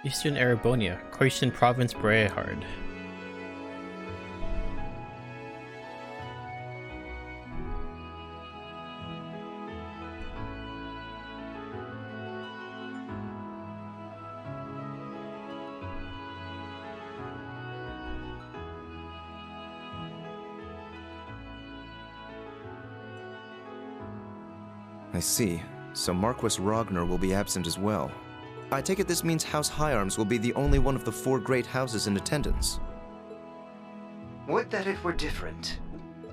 Eastern Erebonia, Croatian province Brehard. I see. So Marquis Ragnar will be absent as well. I take it this means House Hyarms will be the only one of the 4 great houses in attendance. Would that it were different.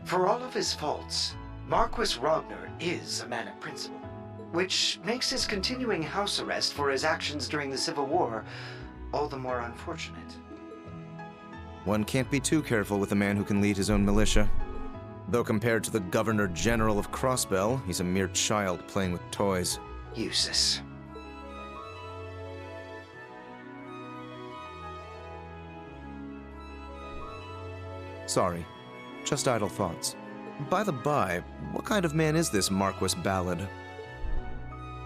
For all of his faults, Marquis Ragnar is a man of principle, which makes his continuing house arrest for his actions during the Civil War all the more unfortunate. One can't be too careful with a man who can lead his own militia. Though compared to the Governor General of Crossbell, he's a mere child playing with toys. Useless. Sorry. Just idle thoughts. By the by, what kind of man is this Marquis Ballad?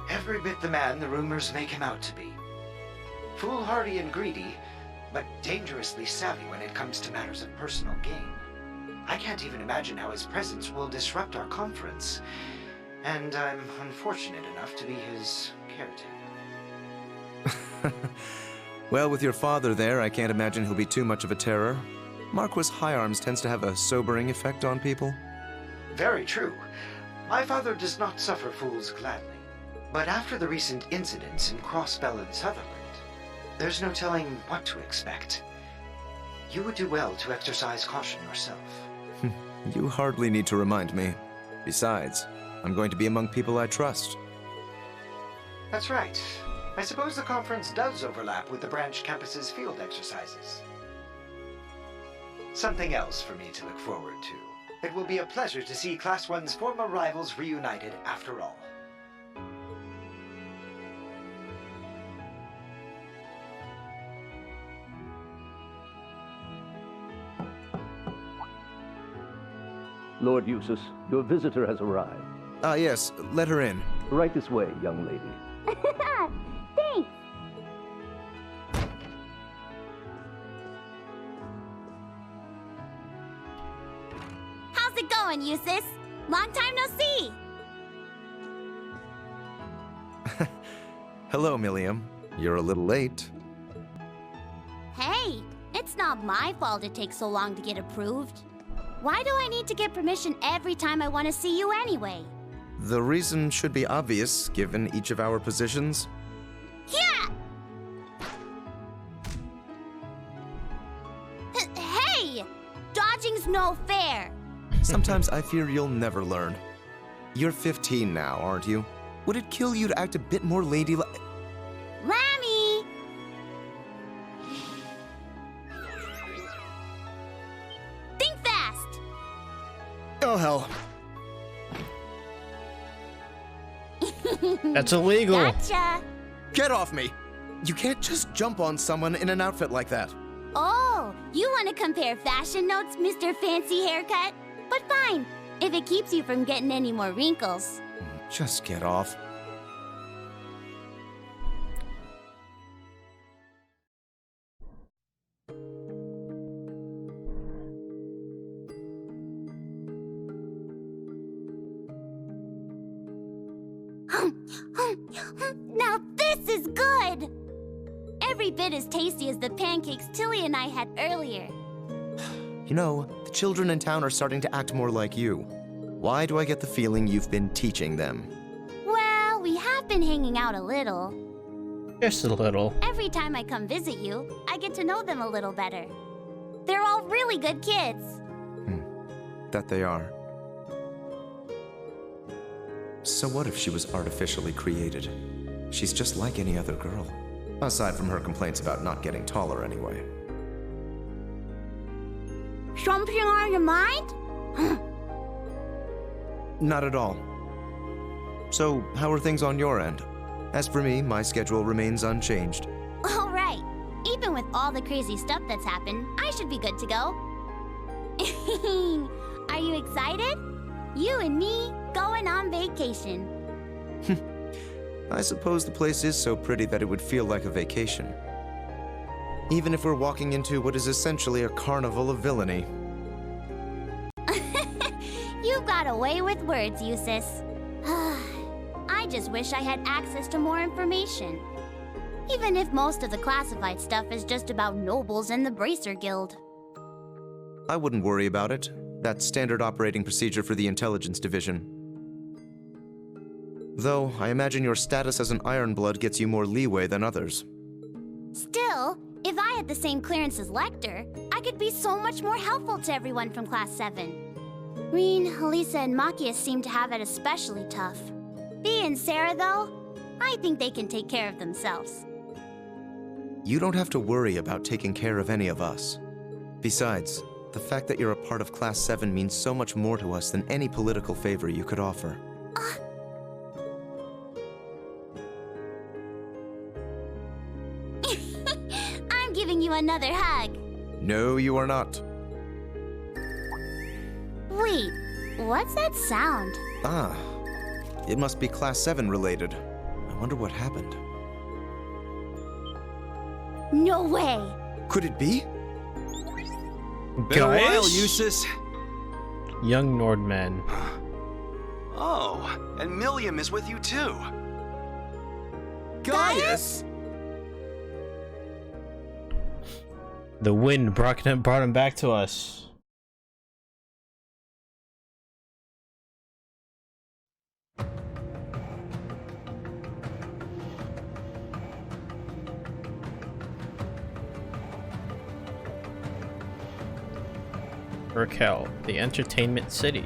Every bit the man the rumors make him out to be. Foolhardy and greedy, but dangerously savvy when it comes to matters of personal gain. I can't even imagine how his presence will disrupt our conference, and I'm unfortunate enough to be his caretaker. Well, with your father there, I can't imagine he'll be too much of a terror. Marquis Hyarms tends to have a sobering effect on people. Very true. My father does not suffer fools gladly. But after the recent incidents in Crossbell and Sutherland, there's no telling what to expect. You would do well to exercise caution yourself. You hardly need to remind me. Besides, I'm going to be among people I trust. That's right. I suppose the conference does overlap with the branch campus's field exercises. Something else for me to look forward to. It will be a pleasure to see Class 1's former rivals reunited after all. Lord Eustace, your visitor has arrived. Ah, yes. Let her in. Right this way, young lady. Thanks! How's it going, Eustace? Long time no see! Hello, Milliam. You're a little late. Hey, it's not my fault it takes so long to get approved. Why do I need to get permission every time I want to see you anyway? The reason should be obvious, given each of our positions. Yeah! Hey! Dodging's no fair! Sometimes I fear you'll never learn. You're 15 now, aren't you? Would it kill you to act a bit more ladylike? Lammy! Think fast! Oh, hell. That's illegal. Gotcha! Get off me! You can't just jump on someone in an outfit like that. Oh, you want to compare fashion notes, Mr. Fancy Haircut? But fine, if it keeps you from getting any more wrinkles. Just get off. Now this is good! Every bit as tasty as the pancakes Tilly and I had earlier. You know, the children in town are starting to act more like you. Why do I get the feeling you've been teaching them? Well, we have been hanging out a little. Just a little. Every time I come visit you, I get to know them a little better. They're all really good kids. That they are. So what if she was artificially created? She's just like any other girl. Aside from her complaints about not getting taller anyway. Something on your mind? Not at all. So, how are things on your end? As for me, my schedule remains unchanged. All right. Even with all the crazy stuff that's happened, I should be good to go. Are you excited? You and me going on vacation. I suppose the place is so pretty that it would feel like a vacation. even if we're walking into what is essentially a carnival of villainy. You got away with words, Eustace. I just wish I had access to more information. Even if most of the classified stuff is just about nobles and the Bracer Guild. I wouldn't worry about it. That's standard operating procedure for the Intelligence Division. Though, I imagine your status as an Ironblood gets you more leeway than others. Still, if I had the same clearance as Lecter, I could be so much more helpful to everyone from Class 7. Reen, Halisa, and Machias seem to have it especially tough. Bea and Sarah, though, I think they can take care of themselves. You don't have to worry about taking care of any of us. Besides, the fact that you're a part of Class 7 means so much more to us than any political favor you could offer. I'm giving you another hug. No, you are not. Wait, what's that sound? Ah, it must be Class 7 related. I wonder what happened. No way! Could it be? Been a while, Guys? Eustace. Young Nordman. Oh, and Milliam is with you too. Gaius! The wind brought him back to us. Urkel, the entertainment city.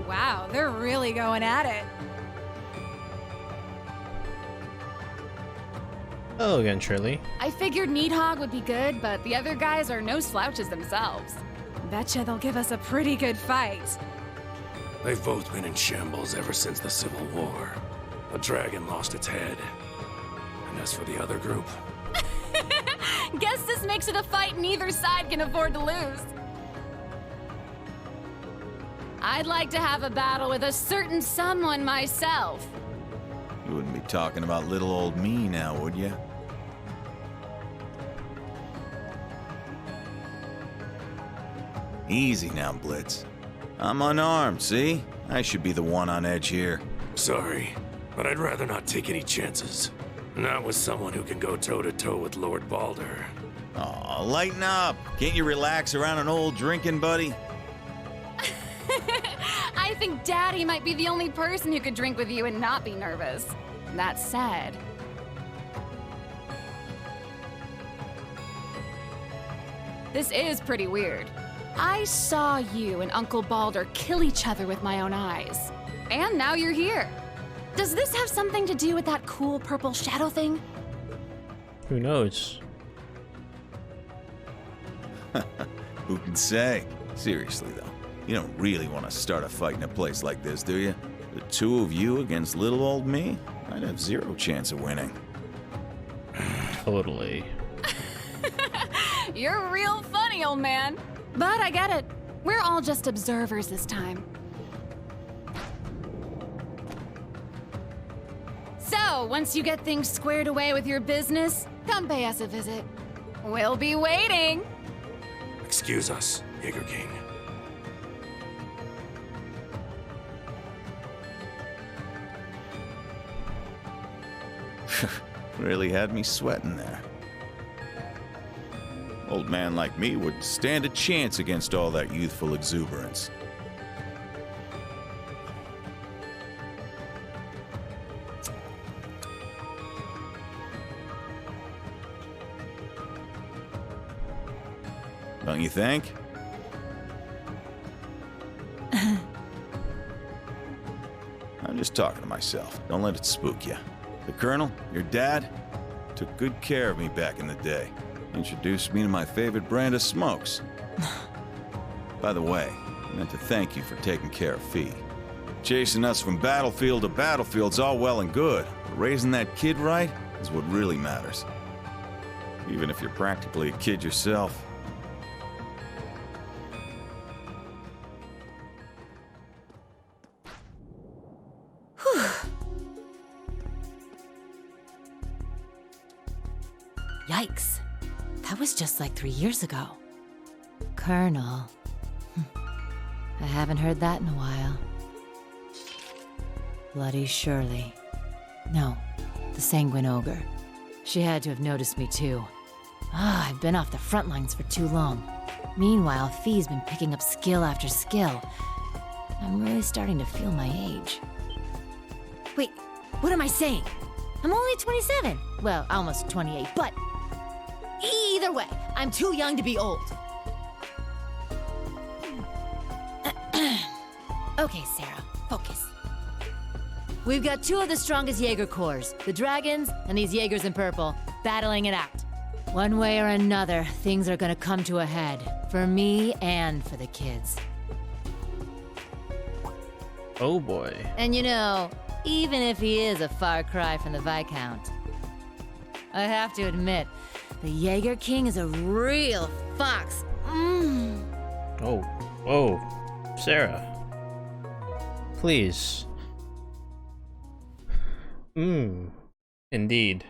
Wow, they're really going at it. Hello again, Shirley. I figured Needhog would be good, but the other guys are no slouches themselves. Betcha they'll give us a pretty good fight. They've both been in shambles ever since the Civil War. A dragon lost its head. And as for the other group, Guess this makes it a fight neither side can afford to lose. I'd like to have a battle with a certain someone myself. You wouldn't be talking about little old me now, would you? Easy now, Blitz. I'm unarmed, see? I should be the one on edge here. sorry, but I'd rather not take any chances. Not with someone who can go toe-to-toe with Lord Balder. Aw, lighten up. Can't you relax around an old drinking buddy? I think Daddy might be the only person who could drink with you and not be nervous. That said, this is pretty weird. I saw you and Uncle Balder kill each other with my own eyes. And now you're here. Does this have something to do with that cool purple shadow thing? Who knows? Who can say? Seriously, though, you don't really want to start a fight in a place like this, do you? The two of you against little old me? I'd have zero chance of winning. Totally. You're real funny, old man. But I get it. We're all just observers this time. So, once you get things squared away with your business, come pay us a visit. We'll be waiting. Excuse us, Jaeger King. Really had me sweating there. Old man like me would stand a chance against all that youthful exuberance. Don't you think? I'm just talking to myself. Don't let it spook you. The Colonel, your dad, took good care of me back in the day. Introduced me to my favorite brand of smokes. By the way, I meant to thank you for taking care of Fee. Chasing us from battlefield to battlefield's all well and good, but raising that kid right is what really matters. Even if you're practically a kid yourself. Yikes. That was just like 3 years ago. Colonel. I haven't heard that in a while. Bloody Shirley. No, the Sanguine Ogre. She had to have noticed me too. I've been off the front lines for too long. Meanwhile, Fee's been picking up skill after skill. I'm really starting to feel my age. Wait, what am I saying? I'm only 27. Well, almost 28, but either way, I'm too young to be old. Okay, Sarah, focus. We've got two of the strongest Jaeger corps, the Dragons and these Jaegers in purple, battling it out. One way or another, things are gonna come to a head. For me and for the kids. Oh boy. And you know, even if he is a far cry from the Viscount, I have to admit, the Jaeger King is a real fox. Oh, Sarah. Please. Indeed.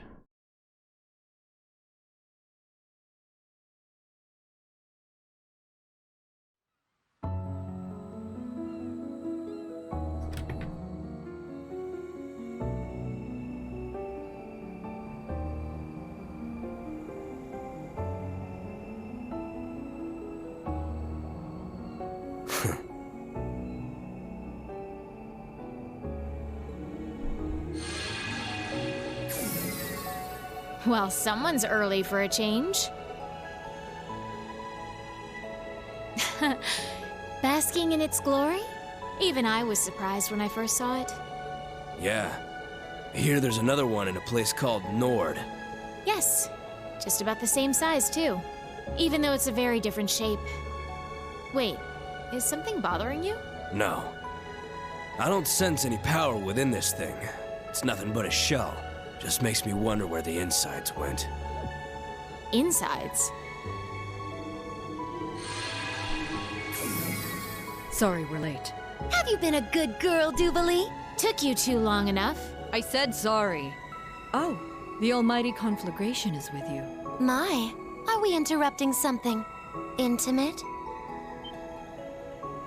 Well, someone's early for a change. Basking in its glory? Even I was surprised when I first saw it. Yeah. I hear there's another one in a place called Nord. Yes, just about the same size, too. Even though it's a very different shape. Wait, is something bothering you? No. I don't sense any power within this thing. It's nothing but a shell. Just makes me wonder where the insides went. Insides? Sorry we're late. Have you been a good girl, Jubilee? Took you too long enough. I said sorry. Oh, the almighty conflagration is with you. My, are we interrupting something intimate?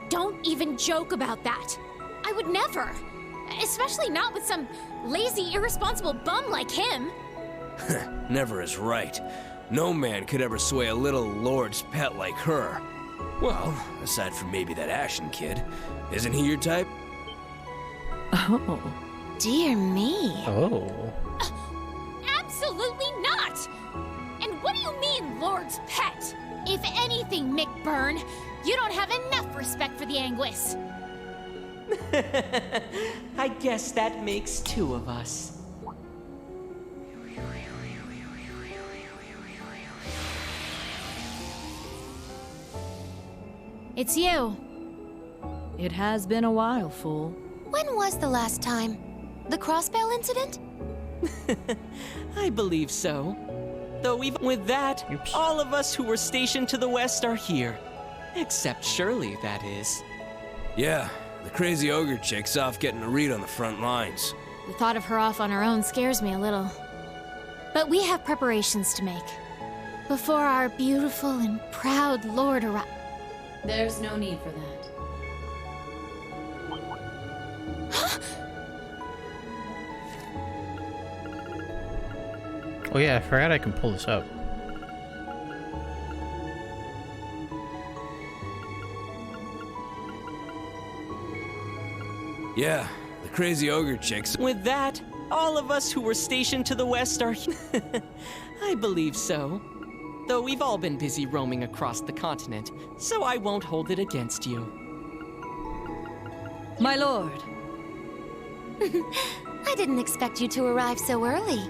Don't even joke about that. I would never. Especially not with some lazy, irresponsible bum like him. Never is right. No man could ever sway a little lord's pet like her. Well, aside from maybe that Ashen kid. Isn't he your type? Oh. Dear me. Oh. Absolutely not! And what do you mean, Lord's pet? If anything, Mick Byrne, you don't have enough respect for the Anguis. I guess that makes two of us. It's you. It has been a while, fool. When was the last time? The crossbell incident? I believe so. Though even with that, Oops. all of us who were stationed to the west are here. Except Shirley, that is. Yeah, the crazy ogre chick's off getting a read on the front lines. The thought of her off on her own scares me a little. But we have preparations to make. Before our beautiful and proud lord arrives. There's no need for that. Oh yeah, I forgot I can pull this up. Yeah, the crazy ogre chick's... With that, all of us who were stationed to the west are here. I believe so. Though we've all been busy roaming across the continent, so I won't hold it against you. My lord. I didn't expect you to arrive so early.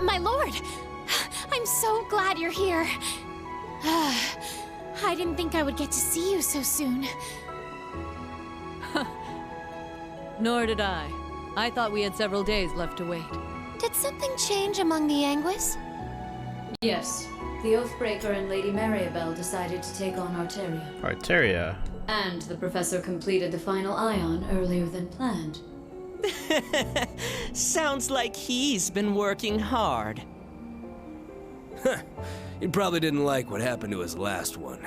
My lord! I'm so glad you're here. I didn't think I would get to see you so soon. Nor did I. I thought we had several days left to wait. Did something change among the Anguis? Yes. The Oathbreaker and Lady Maribel decided to take on Arteria. Arteria. And the professor completed the final ion earlier than planned. Sounds like he's been working hard. He probably didn't like what happened to his last one.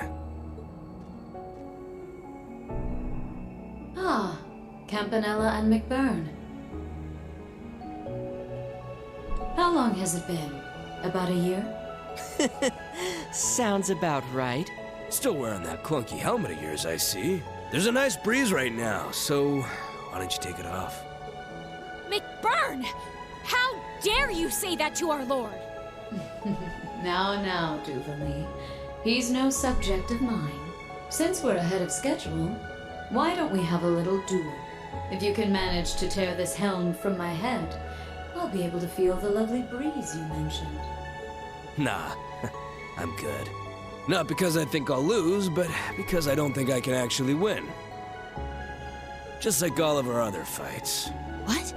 Ah, Campanella and McBurn. How long has it been? About a year? Sounds about right. Still wearing that clunky helmet of yours, I see. There's a nice breeze right now, so why don't you take it off? McBurn! How dare you say that to our lord? Now, Duvalie. He's no subject of mine. Since we're ahead of schedule, why don't we have a little duel? If you can manage to tear this helm from my head, I'll be able to feel the lovely breeze you mentioned. Nah, I'm good. Not because I think I'll lose, but because I don't think I can actually win. Just like all of our other fights. What?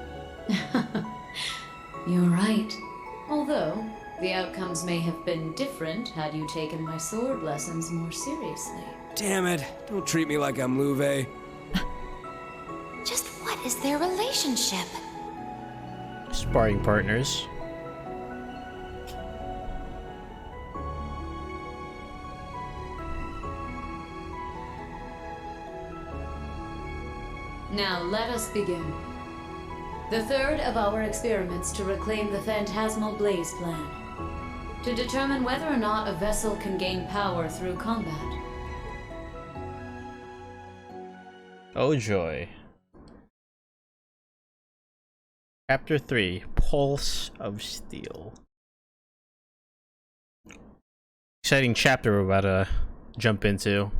You're right. Although, the outcomes may have been different had you taken my sword lessons more seriously. Damn it, don't treat me like I'm Louve. Just what is their relationship? Sparring partners. Now let us begin. The third of our experiments to reclaim the Phantasmal Blaze plan. To determine whether or not a vessel can gain power through combat. Oh joy. Chapter 3, Pulse of Steel. Exciting chapter we're about to jump into.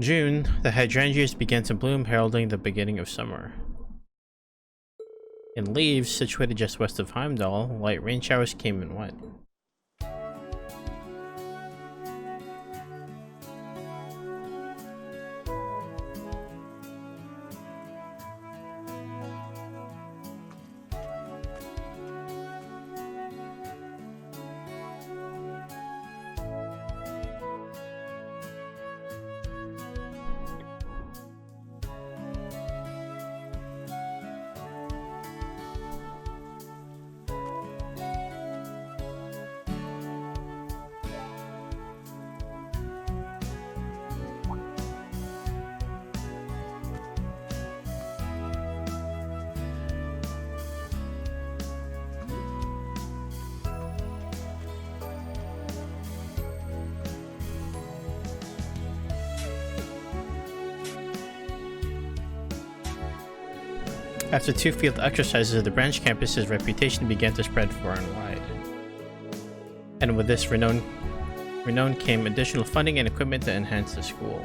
June, the hydrangeas began to bloom, heralding the beginning of summer. In Leaves, situated just west of Heimdall, light rain showers came and went. After 2 field exercises, the branch campus's reputation began to spread far and wide. And with this renown came additional funding and equipment to enhance the school.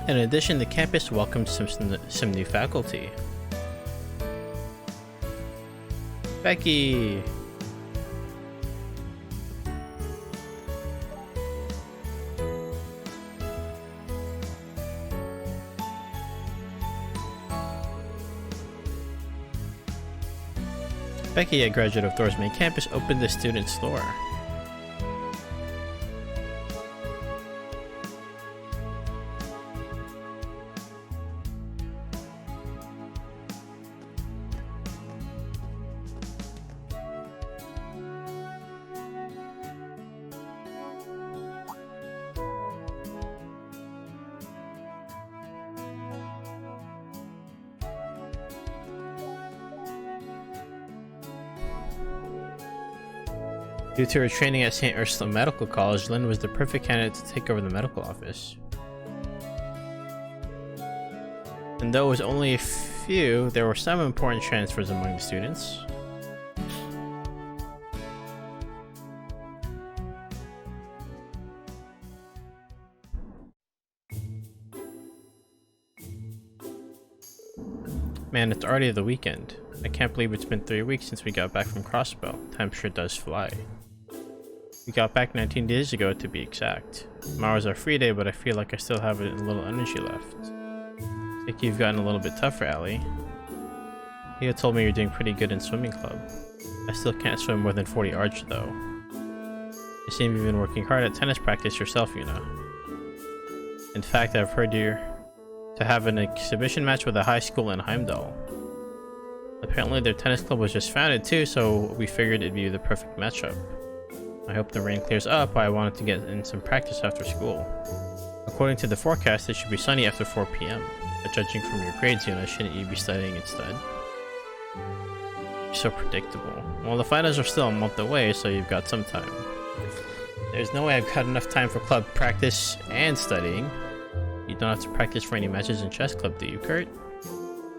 In addition, the campus welcomed some new faculty. Becky! Becky, a graduate of Thor's main campus, opened the student store. Due to her training at St. Ursula Medical College, Lynn was the perfect candidate to take over the medical office. And though it was only a few, there were some important transfers among the students. Man, it's already the weekend. I can't believe it's been 3 weeks since we got back from Crossbow. Time sure does fly. We got back 19 days ago to be exact. Tomorrow's our free day, but I feel like I still have a little energy left. I think you've gotten a little bit tougher, Allie. You told me you're doing pretty good in swimming club. I still can't swim more than 40 yards though. You seem you've been working hard at tennis practice yourself, you know. In fact, I've heard you're to have an exhibition match with a high school in Heimdall. Apparently their tennis club was just founded too, so we figured it'd be the perfect matchup. I hope the rain clears up, but I wanted to get in some practice after school. According to the forecast, it should be sunny after 4 p.m. But judging from your grades, you know, shouldn't you be studying instead? You're so predictable. Well, the finals are still a month away, so you've got some time. There's no way I've got enough time for club practice and studying. You don't have to practice for any matches in chess club, do you, Kurt?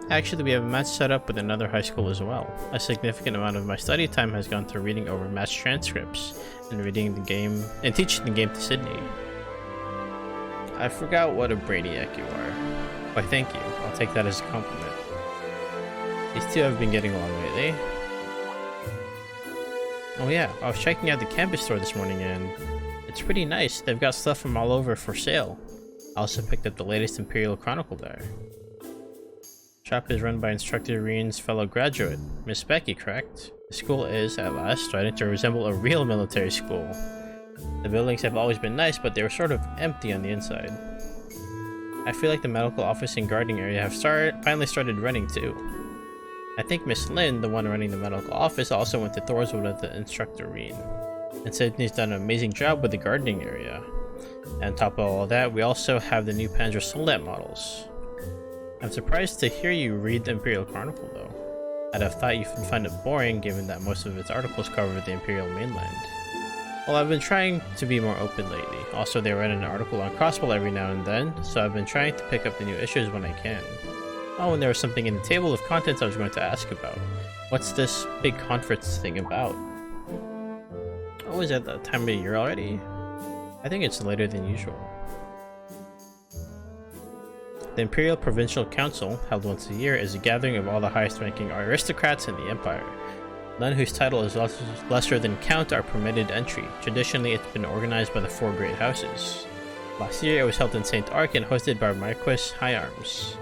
Actually, we have a match set up with another high school as well. A significant amount of my study time has gone to reading over match transcripts and reading the game and teaching the game to Sydney. I forgot what a brainiac you are. Why, thank you. I'll take that as a compliment. These two have been getting along lately. Oh yeah, I was checking out the campus store this morning and it's pretty nice. They've got stuff from all over for sale. I also picked up the latest Imperial Chronicle there. Shop is run by instructor Reen's fellow graduate, Miss Becky, correct? The school is, at last, starting to resemble a real military school. The buildings have always been nice, but they were sort of empty on the inside. I feel like the medical office and guarding area have finally started running too. I think Miss Lynn, the one running the medical office, also went to Thorswood with the instructor Reen. And Sydney's done an amazing job with the gardening area. And on top of all that, we also have the new Panzer Soldat models. I'm surprised to hear you read the Imperial Chronicle though. I'd have thought you'd find it boring given that most of its articles cover the Imperial mainland. Well, I've been trying to be more open lately. Also, they write an article on Crossbow every now and then, so I've been trying to pick up the new issues when I can. Oh, and there was something in the table of contents I was going to ask about. What's this big conference thing about? Oh, is that the time of year already? I think it's later than usual. The Imperial Provincial Council, held once a year, is a gathering of all the highest-ranking aristocrats in the Empire. None whose title is lesser than Count are permitted entry. Traditionally, it's been organized by the 4 great houses. Last year, it was held in St. Ark and hosted by Marquis Higharms.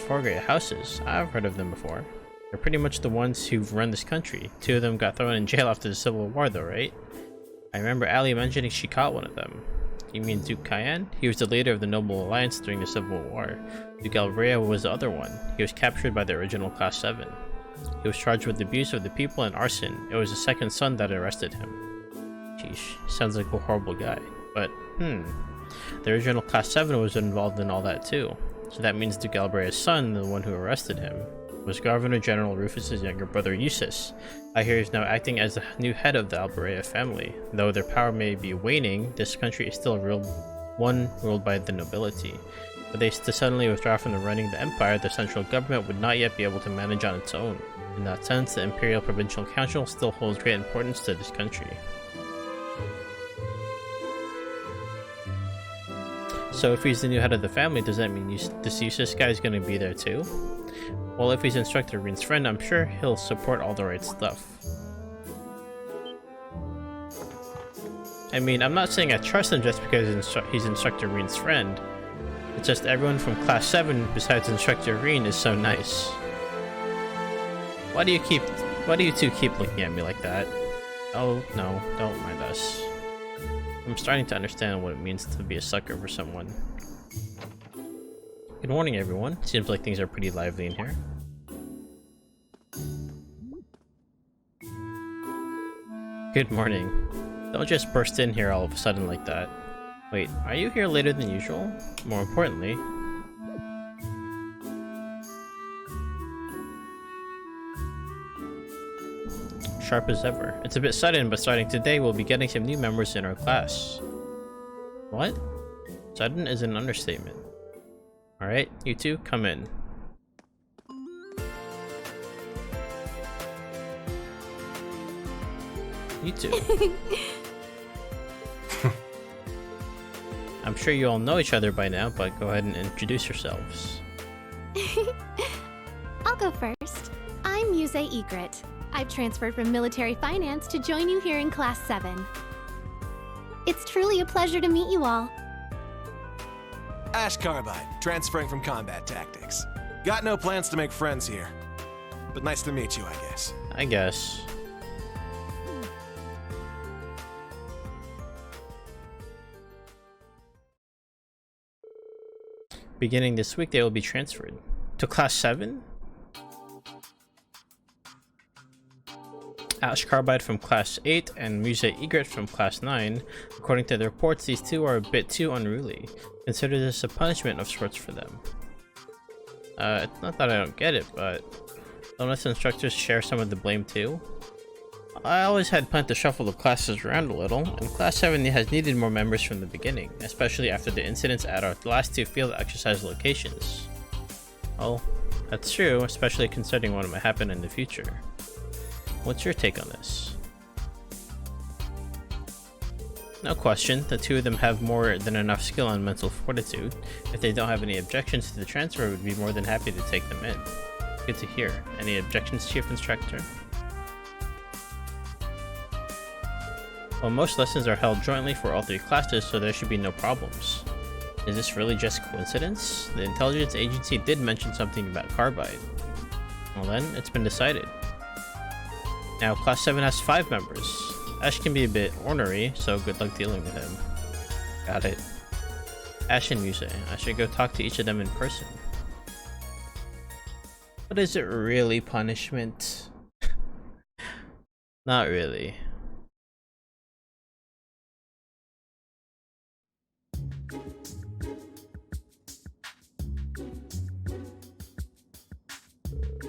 4 great houses? I've heard of them before. They're pretty much the ones who've run this country. 2 of them got thrown in jail after the Civil War though, right? I remember Allie mentioning she caught one of them. You mean Duke Cayenne? He was the leader of the Noble Alliance during the Civil War. Duke Albrea was the other one. He was captured by the original Class 7. He was charged with abuse of the people and arson. It was his second son that arrested him. Sheesh, sounds like a horrible guy. But, the original Class 7 was involved in all that too. So that means Duke Albrea's son, the one who arrested him, was Governor General Rufus's younger brother Eustace. I hear he's now acting as the new head of the Albrea family. Though their power may be waning, this country is still ruled by the nobility. Were they to suddenly withdraw from the running the empire, the central government would not yet be able to manage on its own. In that sense, the Imperial Provincial Council still holds great importance to this country. So if he's the new head of the family, does that mean this Eustace guy is going to be there too? Well, if he's Instructor Reen's friend, I'm sure he'll support all the right stuff. I mean, I'm not saying I trust him just because he's Instructor Reen's friend. It's just everyone from Class 7 besides Instructor Reen is so nice. Why do you two keep looking at me like that? Oh, no, don't mind us. I'm starting to understand what it means to be a sucker for someone. Good morning, everyone. Seems like things are pretty lively in here. Good morning. Don't just burst in here all of a sudden like that. Wait, are you here later than usual? More importantly... Sharp as ever. It's a bit sudden, but starting today we'll be getting some new members in our class. What? Sudden is an understatement. Alright, you two, come in. You two. I'm sure you all know each other by now, but go ahead and introduce yourselves. I'll go first. I'm Muse Egret. I've transferred from military finance to join you here in Class 7. It's truly a pleasure to meet you all. Ash Carbide, transferring from combat tactics. Got no plans to make friends here. But nice to meet you, I guess. I guess. Beginning this week, they will be transferred to Class 7? Ash Carbide from Class 8 and Muse Egret from Class 9. According to the reports, these two are a bit too unruly. Consider this a punishment of sorts for them. It's not that I don't get it, but don't us instructors share some of the blame too? I always had planned to shuffle the classes around a little, and Class 7 has needed more members from the beginning, especially after the incidents at our last two field exercise locations. Well, that's true, especially considering what might happen in the future. What's your take on this? No question, the two of them have more than enough skill and mental fortitude. If they don't have any objections to the transfer, we'd be more than happy to take them in. Good to hear. Any objections, Chief Instructor? Well, most lessons are held jointly for all three classes, so there should be no problems. Is this really just coincidence? The intelligence agency did mention something about Carbide. Well then, it's been decided. Now, Class 7 has 5 members. Ash can be a bit ornery, so good luck dealing with him. Got it. Ash and Muse. I should go talk to each of them in person. But is it really punishment? Not really.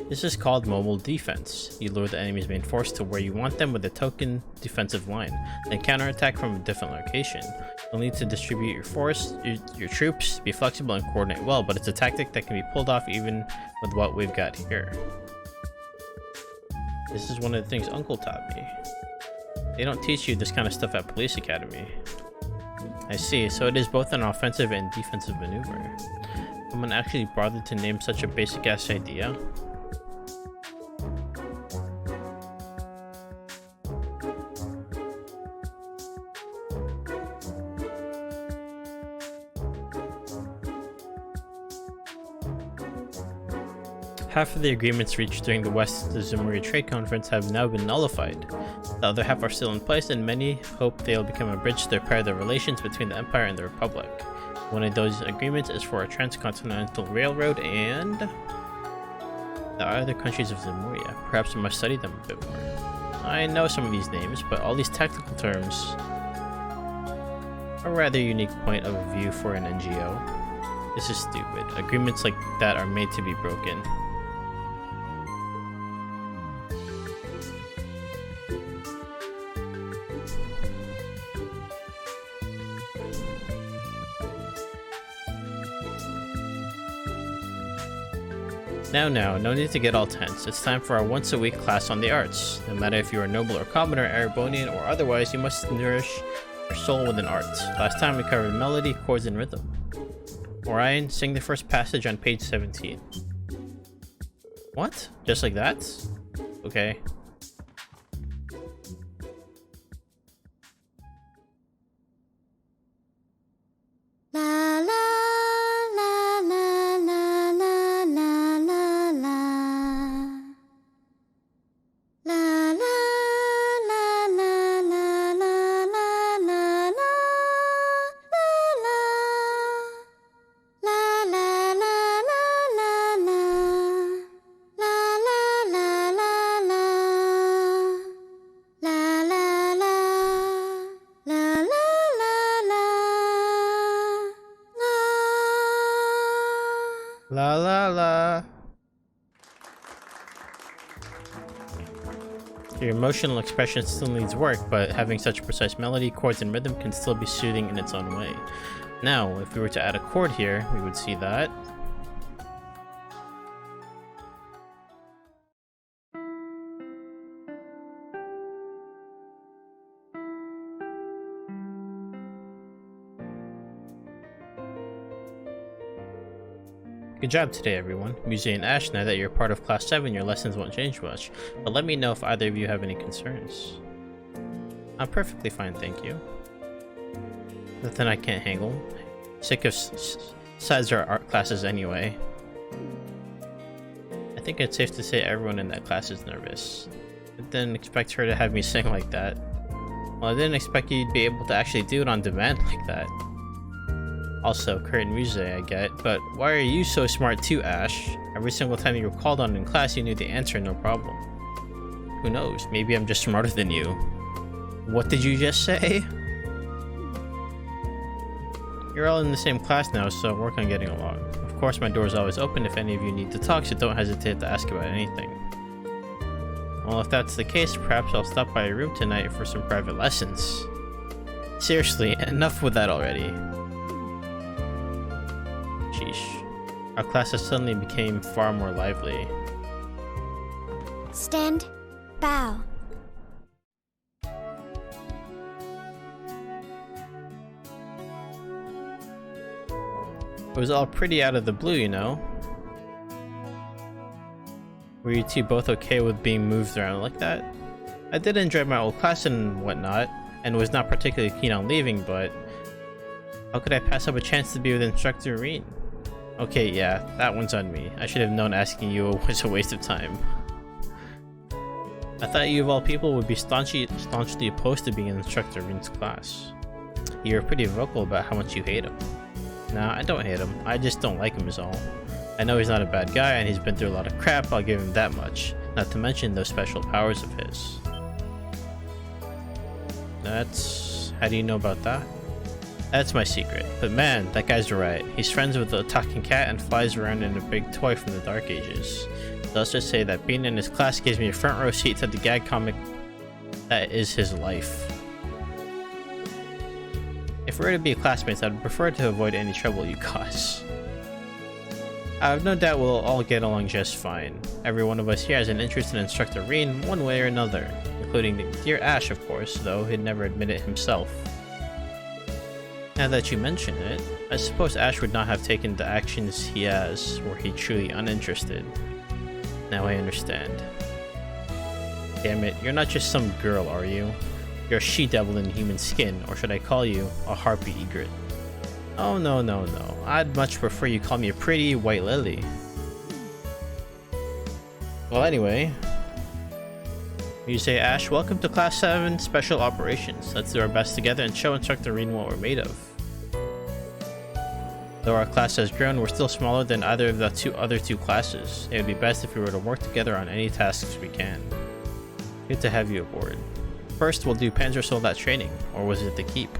This is called mobile defense. You lure the enemy's main force to where you want them with a token defensive line, then counterattack from a different location. You'll need to distribute your force, your troops, be flexible and coordinate well, but it's a tactic that can be pulled off even with what we've got here. This is one of the things Uncle taught me. They don't teach you this kind of stuff at Police Academy. I see, so it is both an offensive and defensive maneuver. Someone actually bothered to name such a basic ass idea? Half of the agreements reached during the West Zemuria Trade Conference have now been nullified. The other half are still in place, and many hope they'll become a bridge to repair the relations between the Empire and the Republic. One of those agreements is for a transcontinental railroad and the other countries of Zemuria. Perhaps I must study them a bit more. I know some of these names, but all these technical terms are a rather unique point of view for an NGO. This is stupid. Agreements like that are made to be broken. Now, no need to get all tense. It's time for our once-a-week class on the arts. No matter if you are noble or commoner, Erebonian, or otherwise, you must nourish your soul with an art. Last time we covered melody, chords, and rhythm. Orion, sing the first passage on page 17. What? Just like that? Okay. La la la la la la la la la. La la la la la la la la la. La la la la la la. La la la la la. La la la. La la la la. La la la. Your emotional expression still needs work, but having such precise melody, chords, and rhythm can still be soothing in its own way. Now, if we were to add a chord here, we would see that. Good job today, everyone. Muse and Ash, now that you're part of Class 7, your lessons won't change much, but let me know if either of you have any concerns. I'm perfectly fine, thank you. Nothing I can't handle. Sick of sides or art classes anyway. I think it's safe to say everyone in that class is nervous. I didn't expect her to have me sing like that. Well, I didn't expect you'd be able to actually do it on demand like that. Also, Kurt and Muse, I get, but why are you so smart too, Ash? Every single time you were called on in class, you knew the answer, no problem. Who knows, maybe I'm just smarter than you. What did you just say? You're all in the same class now, so work on getting along. Of course, my door is always open if any of you need to talk, so don't hesitate to ask about anything. Well, if that's the case, perhaps I'll stop by your room tonight for some private lessons. Seriously, enough with that already. Sheesh. Our classes suddenly became far more lively. Stand. Bow. It was all pretty out of the blue, you know? Were you two both okay with being moved around like that? I did enjoy my old class and whatnot, and was not particularly keen on leaving, but how could I pass up a chance to be with Instructor Reen? Okay, yeah, that one's on me. I should have known asking you was a waste of time. I thought you of all people would be staunchly opposed to being in Instructor Reen's class. You were pretty vocal about how much you hate him. Nah, I don't hate him. I just don't like him is all. I know he's not a bad guy and he's been through a lot of crap, I'll give him that much. Not to mention those special powers of his. That's... how do you know about that? That's my secret. But man, that guy's right. He's friends with the talking cat and flies around in a big toy from the Dark Ages. Let's just say that being in his class gives me a front row seat to the gag comic that is his life. If we were to be classmates, I'd prefer to avoid any trouble you cause. I have no doubt we'll all get along just fine. Every one of us here has an interest in Instructor Reen one way or another, including the dear Ash, of course, though he'd never admit it himself. Now that you mention it, I suppose Ash would not have taken the actions he has were he truly uninterested. Now I understand. Damn it, you're not just some girl, are you? You're a she-devil in human skin, or should I call you a harpy egret? Oh no no no, I'd much prefer you call me a pretty white lily. Well anyway, you say Ash, welcome to Class 7 Special Operations. Let's do our best together and show Instructor Reen what we're made of. Though our class has grown, we're still smaller than either of the other two classes. It would be best if we were to work together on any tasks we can. Good to have you aboard. First, we'll do Panzer Soldat training, or was it the Keep?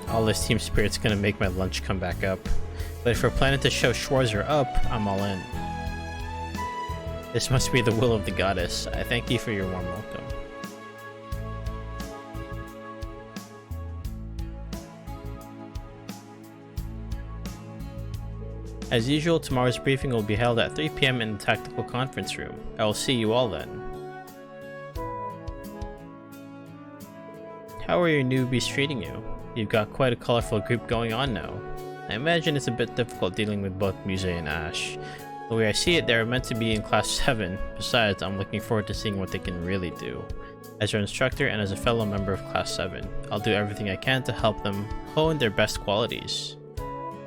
All this team spirit's gonna make my lunch come back up. But if we're planning to show Schwarzer up, I'm all in. This must be the will of the goddess. I thank you for your warm welcome. As usual, tomorrow's briefing will be held at 3 PM in the Tactical Conference Room. I will see you all then. How are your newbies treating you? You've got quite a colorful group going on now. I imagine it's a bit difficult dealing with both Muse and Ash. The way I see it, they're meant to be in Class 7. Besides, I'm looking forward to seeing what they can really do. As your instructor and as a fellow member of Class 7, I'll do everything I can to help them hone their best qualities.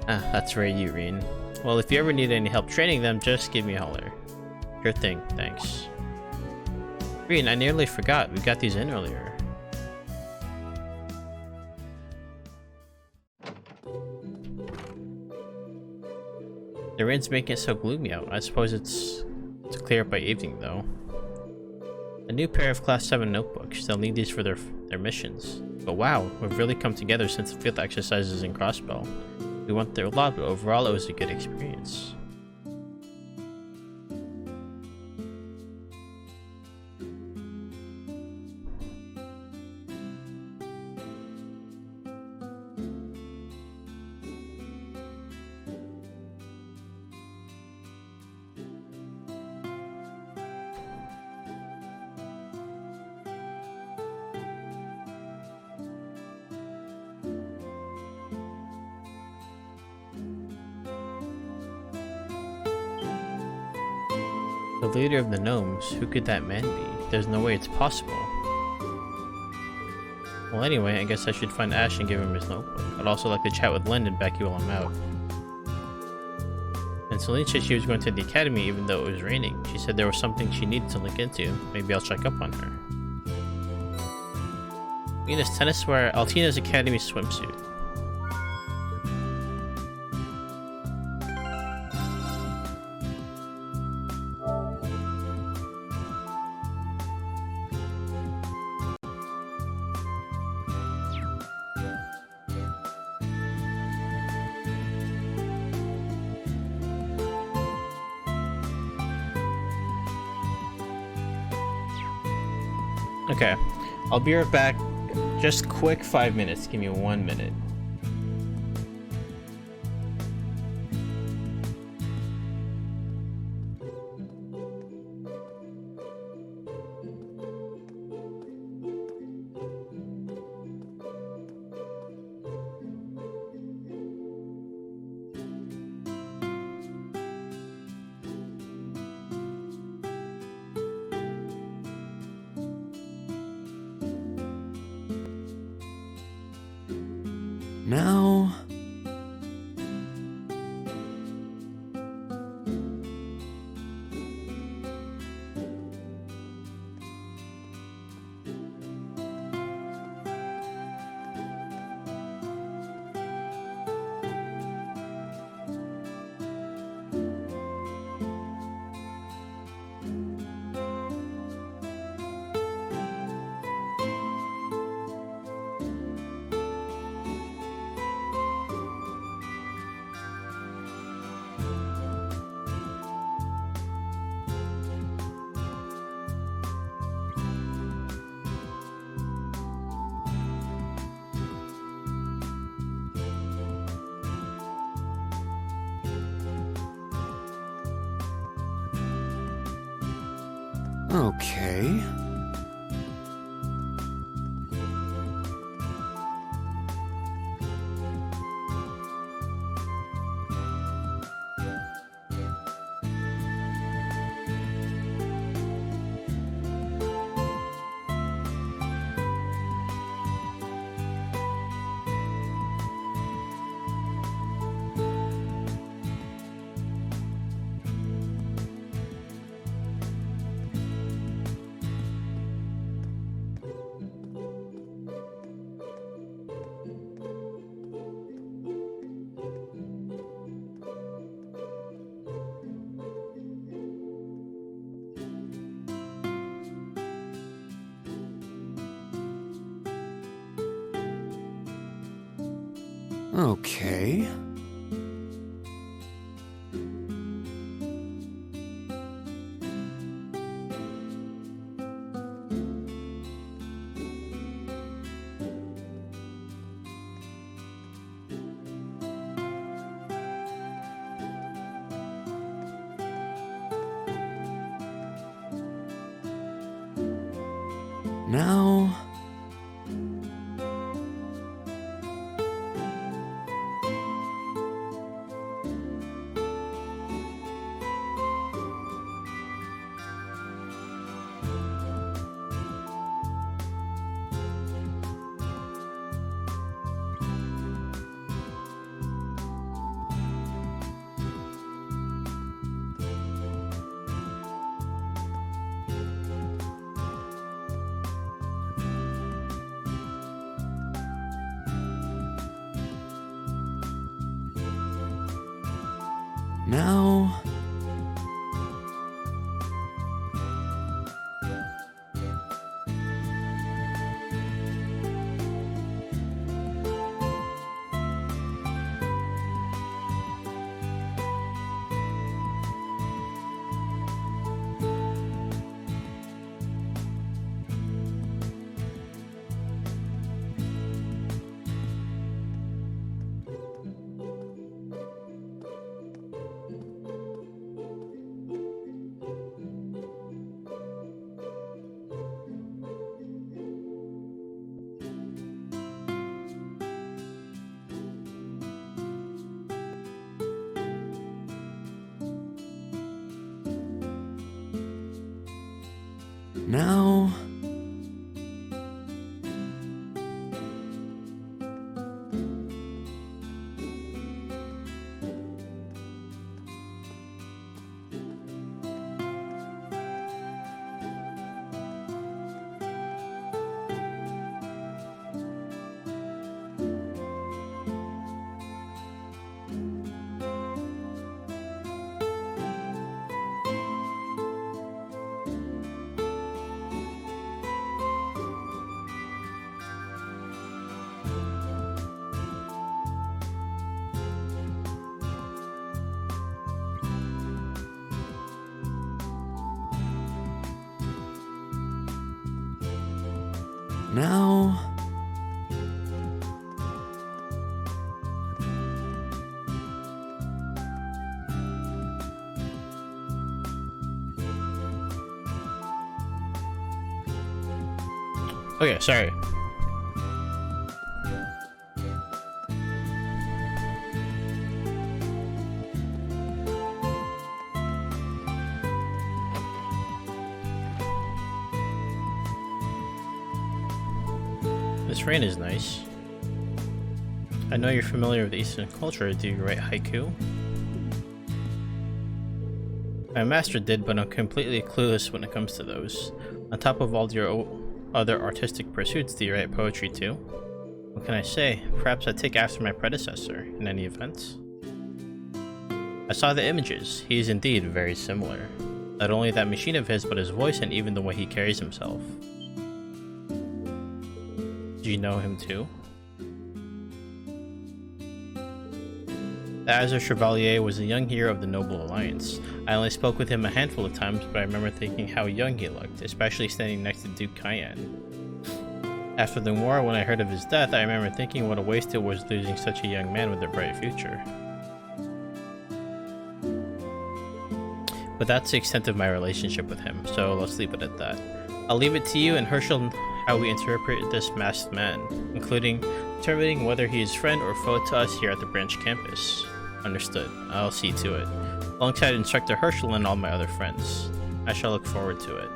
Ah, that's very you, Reen. Well, if you ever need any help training them, just give me a holler. Sure thing, thanks. Reen, I nearly forgot. We got these in earlier. The rain's making it so gloomy out. I suppose it's to clear up by evening, though. A new pair of Class 7 notebooks. They'll need these for their missions. But wow, we've really come together since the field exercises in Crossbow. We went through a lot, but overall it was a good experience. The leader of the gnomes? Who could that man be? There's no way it's possible. Well, anyway, I guess I should find Ash and give him his notebook. I'd also like to chat with Lynn and Becky while I'm out. And Celine said she was going to the academy even though it was raining. She said there was something she needed to look into. Maybe I'll check up on her. Venus tennis wear, Altina's academy swimsuit. Okay, I'll be right back. Just quick 5 minutes. Give me 1 minute. Now... Okay. Okay. Now... Now... Now... Now... Okay, sorry. This rain is nice. I know you're familiar with Eastern culture. Do you write haiku? My master did, but I'm completely clueless when it comes to those. On top of all your other artistic pursuits, do you write poetry too? What can I say? Perhaps I take after my predecessor, in any event. I saw the images. He is indeed very similar. Not only that machine of his, but his voice and even the way he carries himself. Do you know him too? The Azure Chevalier was a young hero of the Noble Alliance. I only spoke with him a handful of times, but I remember thinking how young he looked, especially standing next to Duke Cayenne. After the war, when I heard of his death, I remember thinking what a waste it was losing such a young man with a bright future. But that's the extent of my relationship with him, so let's leave it at that. I'll leave it to you and Herschel how we interpret this masked man, including determining whether he is friend or foe to us here at the branch campus. Understood. I'll see to it. Alongside Instructor Herschel and all my other friends. I shall look forward to it.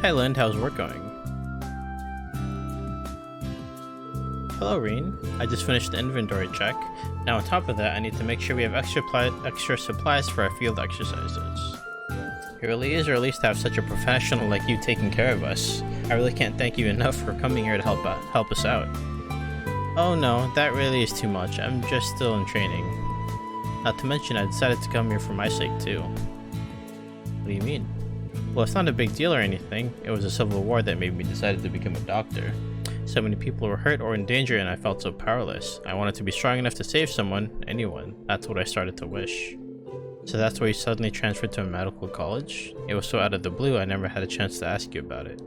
Hi Lind, how's work going? Hello Reen, I just finished the inventory check. Now on top of that, I need to make sure we have extra supplies for our field exercises. It really is a relief to have such a professional like you taking care of us. I really can't thank you enough for coming here to help us out. Oh no, that really is too much. I'm just still in training. Not to mention I decided to come here for my sake too. What do you mean? Well, it's not a big deal or anything. It was a civil war that made me decide to become a doctor. So many people were hurt or in danger and I felt so powerless. I wanted to be strong enough to save someone, anyone. That's what I started to wish. So that's why you suddenly transferred to a medical college? It was so out of the blue I never had a chance to ask you about it.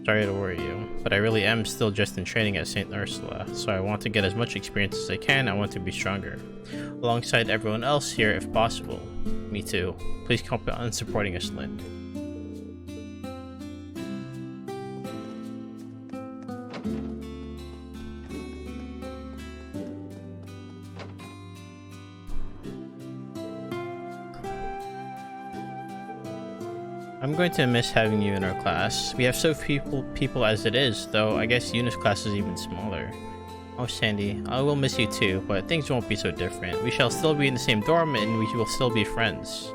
Sorry to worry you, but I really am still just in training at St. Ursula, so I want to get as much experience as I can. I want to be stronger. Alongside everyone else here if possible. Me too. Please count on supporting us, Lind. I'm going to miss having you in our class. We have so few people as it is, though I guess Eunice's class is even smaller. Oh Sandy, I will miss you too, but things won't be so different. We shall still be in the same dorm and we will still be friends.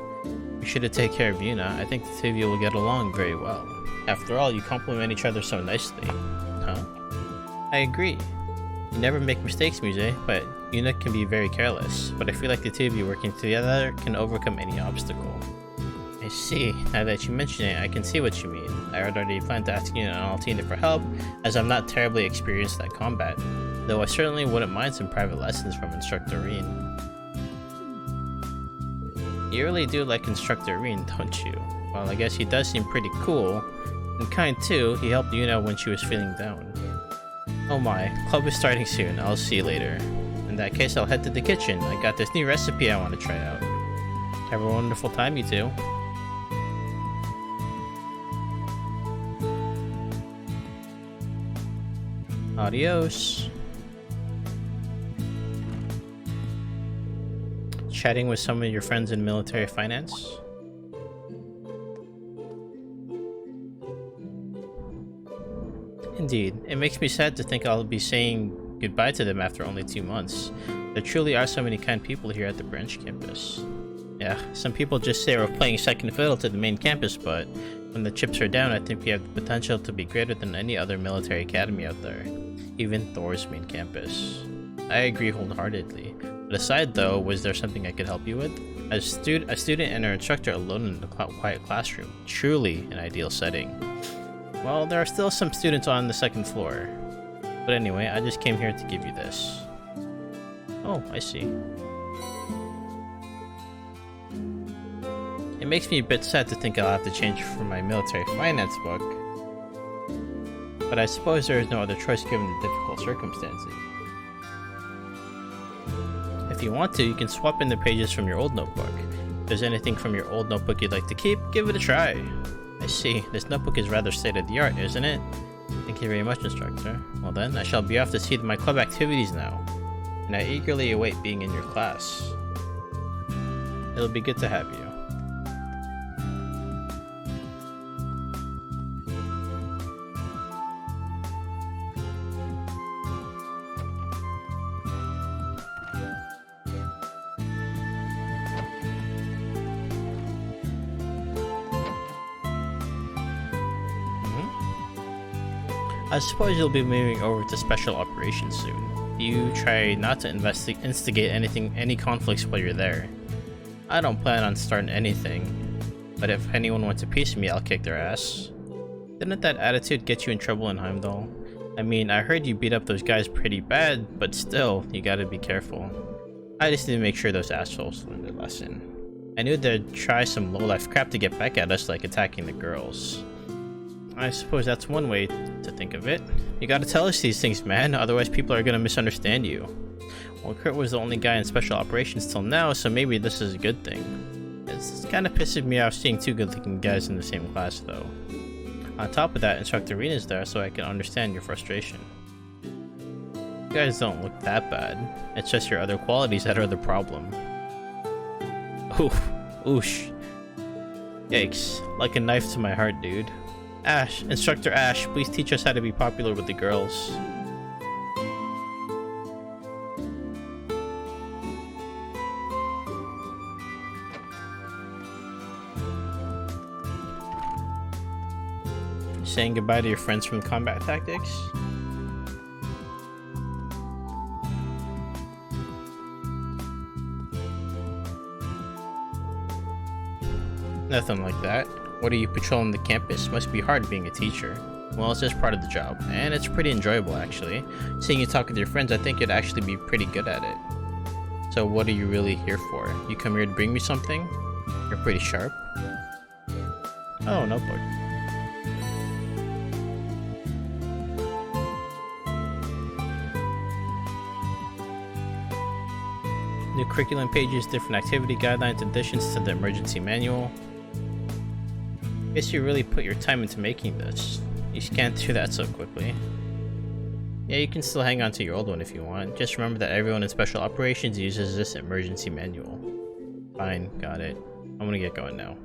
We Be sure to take care of Yuna. I think the two of you will get along very well. After all, you complement each other so nicely. Huh? I agree. You never make mistakes, Muse, but Yuna can be very careless. But I feel like the two of you working together can overcome any obstacle. I see. Now that you mention it, I can see what you mean. I had already planned to ask Yuna and Altina for help, as I'm not terribly experienced at combat. Though I certainly wouldn't mind some private lessons from Instructor Reen. You really do like Instructor Reen, don't you? Well, I guess he does seem pretty cool. And kind too, he helped Yuna when she was feeling down. Oh my, club is starting soon. I'll see you later. In that case, I'll head to the kitchen. I got this new recipe I want to try out. Have a wonderful time, you two. Adios. Chatting with some of your friends in military finance? Indeed, it makes me sad to think I'll be saying goodbye to them after only 2 months. There truly are so many kind people here at the branch campus. Yeah, some people just say we're playing second fiddle to the main campus, but when the chips are down, I think we have the potential to be greater than any other military academy out there. Even Thor's main campus. I agree wholeheartedly. But aside though, was there something I could help you with? A student and her instructor alone in a quiet classroom. Truly an ideal setting. Well, there are still some students on the second floor. But anyway, I just came here to give you this. Oh, I see. It makes me a bit sad to think I'll have to change from my military finance book. But I suppose there is no other choice given the difficult circumstances. If you want to, you can swap in the pages from your old notebook. If there's anything from your old notebook you'd like to keep, give it a try. I see. This notebook is rather state-of-the-art, isn't it? Thank you very much, instructor. Well then, I shall be off to see my club activities now. And I eagerly await being in your class. It'll be good to have you. I suppose you'll be moving over to special operations soon. You try not to instigate any conflicts while you're there. I don't plan on starting anything, but if anyone wants a piece of me, I'll kick their ass. Didn't that attitude get you in trouble in Heimdall? I mean, I heard you beat up those guys pretty bad, but still, you gotta be careful. I just need to make sure those assholes learn their lesson. I knew they'd try some lowlife crap to get back at us, like attacking the girls. I suppose that's one way to think of it. You gotta tell us these things, man, otherwise people are gonna misunderstand you. Well, Kurt was the only guy in special operations till now, so maybe this is a good thing. It's kinda pissing me off seeing two good-looking guys in the same class, though. On top of that, Instructor Reen is there, so I can understand your frustration. You guys don't look that bad. It's just your other qualities that are the problem. Oof. Oosh. Yikes. Like a knife to my heart, dude. Ash, Instructor Ash, please teach us how to be popular with the girls. Saying goodbye to your friends from combat tactics? Nothing like that. What are you patrolling the campus? Must be hard being a teacher. Well, it's just part of the job, and it's pretty enjoyable actually. Seeing you talk with your friends, I think you'd actually be pretty good at it. So what are you really here for? You come here to bring me something? You're pretty sharp. Oh, notebook. New curriculum pages, different activity guidelines, additions to the emergency manual. Guess you really put your time into making this. You can't do that so quickly. Yeah, you can still hang on to your old one if you want. Just remember that everyone in special operations uses this emergency manual. Fine, got it. I'm gonna get going now.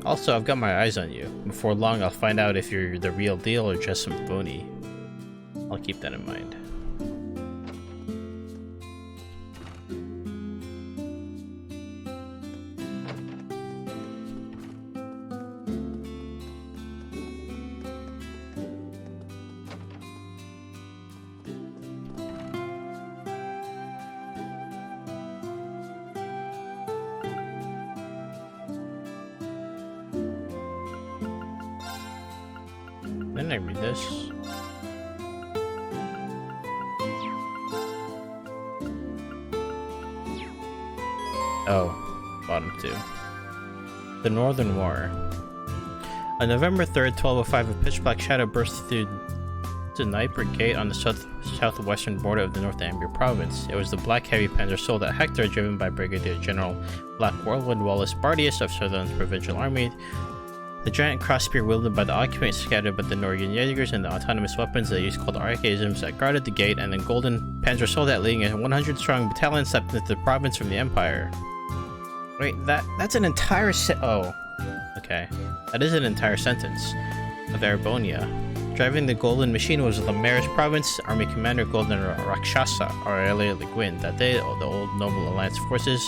Also, I've got my eyes on you. Before long, I'll find out if you're the real deal or just some phony. I'll keep that in mind. Didn't I read this? Oh, bottom 2. The Northern War. On November 3rd, 1205, a pitch-black shadow burst through the Dnieper Gate on the southwestern border of the North Ambia province. It was the Black Heavy Panzer sold at Hector, driven by Brigadier General Black Whirlwind Wallace Bardius of Sutherland's Provincial Army. The giant cross-spear wielded by the occupants scattered by the Norwegian Jaegers and the autonomous weapons they used called archaisms that guarded the gate, and the Golden Panzer Soldat leading a 100-strong battalion stepped into the province from the Empire. Wait, that's an entire oh, okay. That is an entire sentence of Erebonia. Driving the Golden Machine was Lemaire's province, Army Commander Golden Rakshasa Aurelia Le Guin. That day, the old Noble Alliance forces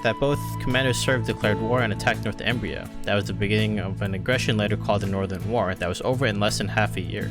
that both commanders served declared war and attacked North Ambria. That was the beginning of an aggression later called the Northern War that was over in less than half a year.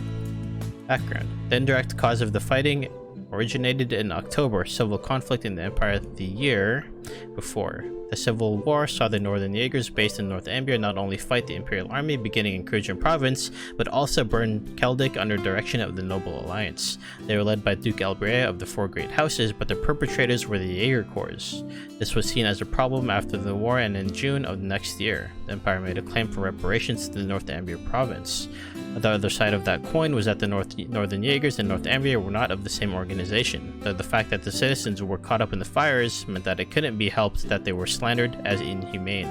Background. The indirect cause of the fighting originated in October, civil conflict in the Empire the year before. The Civil War saw the Northern Jaegers based in North Ambia not only fight the Imperial Army beginning in Krujan Province, but also burn Celtic under direction of the Noble Alliance. They were led by Duke Albrea of the Four Great Houses, but the perpetrators were the Jaeger Corps. This was seen as a problem after the war, and in June of the next year, the Empire made a claim for reparations to the North Ambia Province. The other side of that coin was that the Northern Jaegers and North Ambia were not of the same organization, though the fact that the citizens were caught up in the fires meant that it couldn't be helped that they were slandered as inhumane.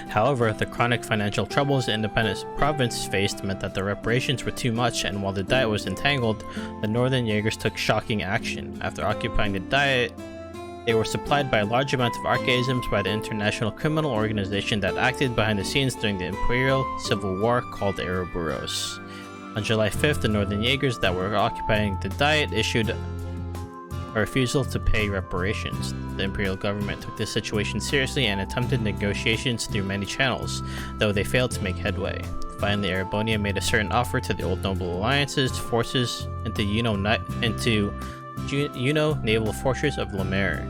However, the chronic financial troubles the independent province faced meant that the reparations were too much, and while the Diet was entangled, the Northern Jaegers took shocking action. After occupying the Diet, they were supplied by a large amount of archaisms by the international criminal organization that acted behind the scenes during the Imperial Civil War called the Ouroboros. On July 5th, the Northern Jaegers that were occupying the Diet issued a refusal to pay reparations. The Imperial government took this situation seriously and attempted negotiations through many channels, though they failed to make headway. Finally, Erebonia made a certain offer to the Old Noble Alliance's forces into Juno Naval Fortress of Lemaire.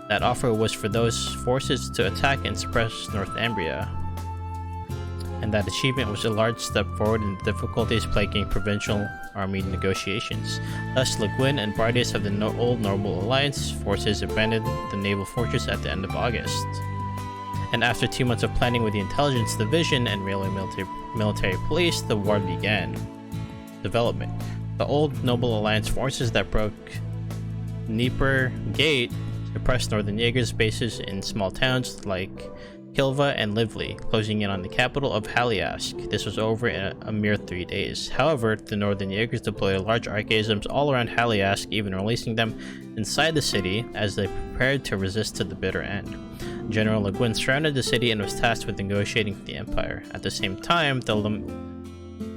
That offer was for those forces to attack and suppress North Ambria, and that achievement was a large step forward in the difficulties plaguing provincial army negotiations. Thus, Le Guin and Bardius of the Old Noble Alliance forces abandoned the naval fortress at the end of August. And after 2 months of planning with the Intelligence Division and Railway Military Police, the war began. Development. The Old Noble Alliance forces that broke Dnieper Gate suppressed Northern Jaegers' bases in small towns like Kilva and Lively, closing in on the capital of Haliask. This was over in a mere 3 days. However, the Northern Jaegers deployed large archaisms all around Haliask, even releasing them inside the city as they prepared to resist to the bitter end. General Le Guin surrounded the city and was tasked with negotiating with the Empire. At the same time, the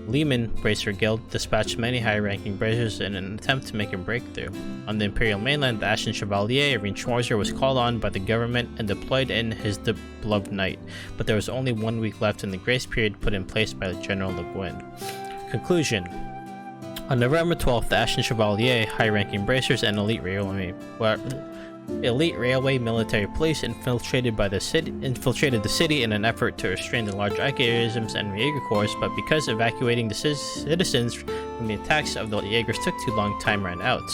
Lehman Bracer Guild dispatched many high-ranking bracers in an attempt to make a breakthrough. On the Imperial mainland, the Ashen Chevalier, Irene Schwarzer, was called on by the government and deployed in his beloved knight, but there was only 1 week left in the grace period put in place by General Le Guin. Conclusion. On November 12th, the Ashen Chevalier, high-ranking bracers, and elite railway military police infiltrated the city in an effort to restrain the large archaisms and Jaeger Corps, but because evacuating the citizens from the attacks of the Jaegers took too long, time ran out.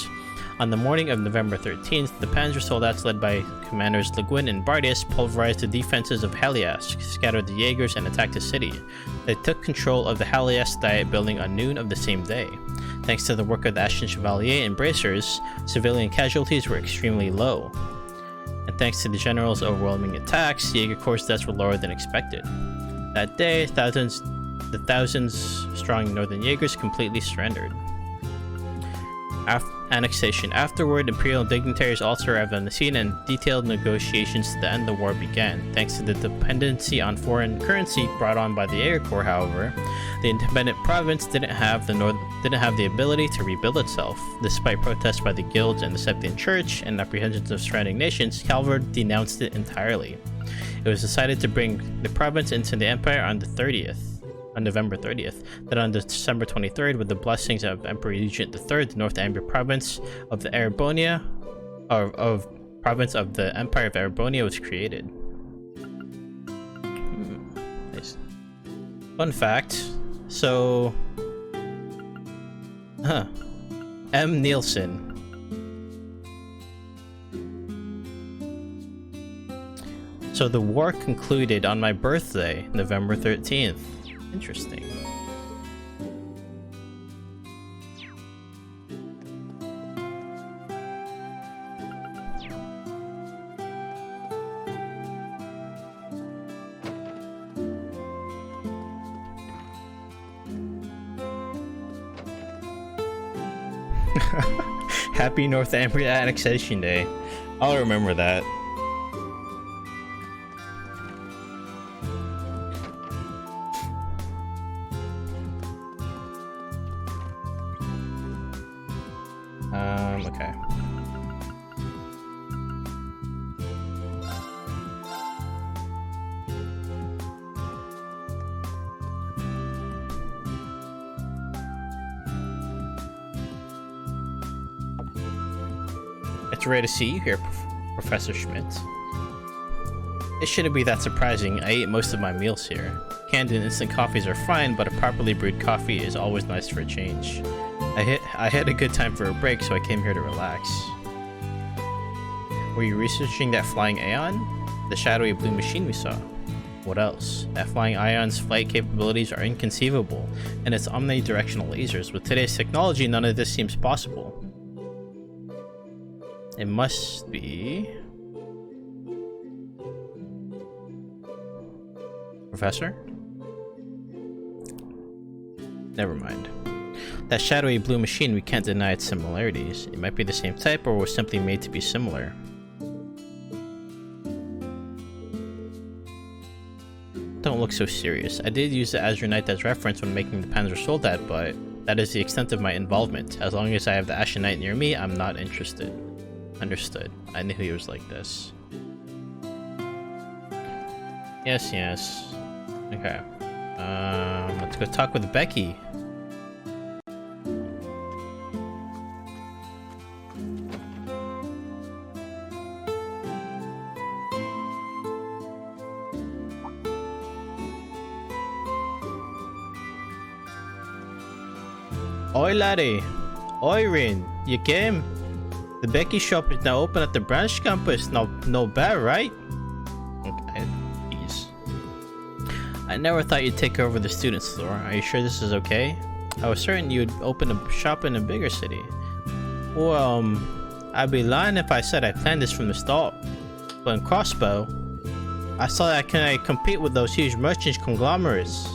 On the morning of November 13th, the Panzer Soldats led by commanders Le Guin and Bardius pulverized the defenses of Haliask, scattered the Jaegers, and attacked the city. They took control of the Haliask Diet building on noon of the same day. Thanks to the work of the Ashen Chevalier and bracers, civilian casualties were extremely low. And thanks to the general's overwhelming attacks, Jaeger Corps' deaths were lower than expected. That day, the thousands-strong Northern Jaegers completely surrendered. Annexation. Afterward, Imperial dignitaries also arrived on the scene and detailed negotiations to end the war began. Thanks to the dependency on foreign currency brought on by the Jaeger Corps, however, the independent province didn't have the ability to rebuild itself. Despite protests by the guilds and the Septian Church and apprehensions of surrounding nations, Calvard denounced it entirely. It was decided to bring the province into the empire on November 30th. Then on December 23rd, with the blessings of Emperor Regent III, the North Ambia province of the Erebonia, province of the Empire of Erebonia was created. Nice. Fun fact. So, Huh. M. Nielsen. So the war concluded on my birthday, November 13th. Interesting. Happy Northumbria Annexation Day. I'll remember that. Okay. It's rare to see you here, Professor Schmidt. It shouldn't be that surprising. I ate most of my meals here. Canned and instant coffees are fine, but a properly brewed coffee is always nice for a change. I had a good time for a break, so I came here to relax. Were you researching that flying Aeon? The shadowy blue machine we saw? What else? That flying Aeon's flight capabilities are inconceivable, and its omnidirectional lasers. With today's technology, none of this seems possible. It must be... Professor? Never mind. That shadowy blue machine, we can't deny its similarities. It might be the same type, or was simply made to be similar. Don't look so serious. I did use the Azure as reference when making the Panzer Soldat, but that is the extent of my involvement. As long as I have the Ashen Knight near me, I'm not interested. Understood. I knew he was like this. Yes, yes. Okay. Let's go talk with Becky. Oi laddie, oi Rin, you came? The Becky shop is now open at the branch campus. No bad, right? Okay, jeez. I never thought you'd take over the students' floor. Are you sure this is okay? I was certain you'd open a shop in a bigger city. Well, I'd be lying if I said I planned this from the start. But in Crossbow, I saw that I compete with those huge merchant conglomerates.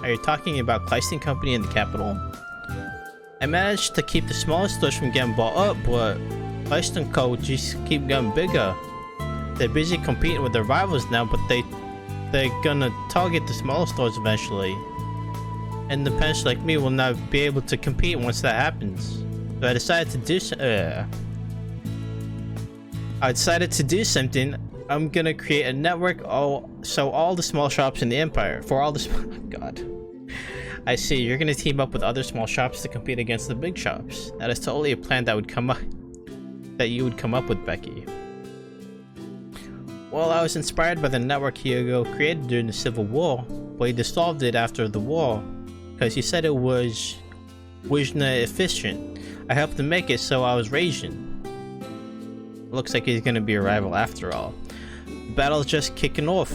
Are you talking about Clyston Company in the capital? I managed to keep the smallest stores from getting bought up, but Clyston Co. just keep getting bigger. They're busy competing with their rivals now, but they're gonna target the smaller stores eventually. Independents like me will not be able to compete once that happens. So I decided to do something. I'm gonna create a network so all the small shops in the Empire, God. I see, you're gonna team up with other small shops to compete against the big shops. That is totally a plan that you would come up with, Becky. Well, I was inspired by the network Hugo created during the Civil War, but he dissolved it after the war, because he said it wasn't efficient. I helped him make it, so I was raging. Looks like he's gonna be a rival after all. The battle's just kicking off.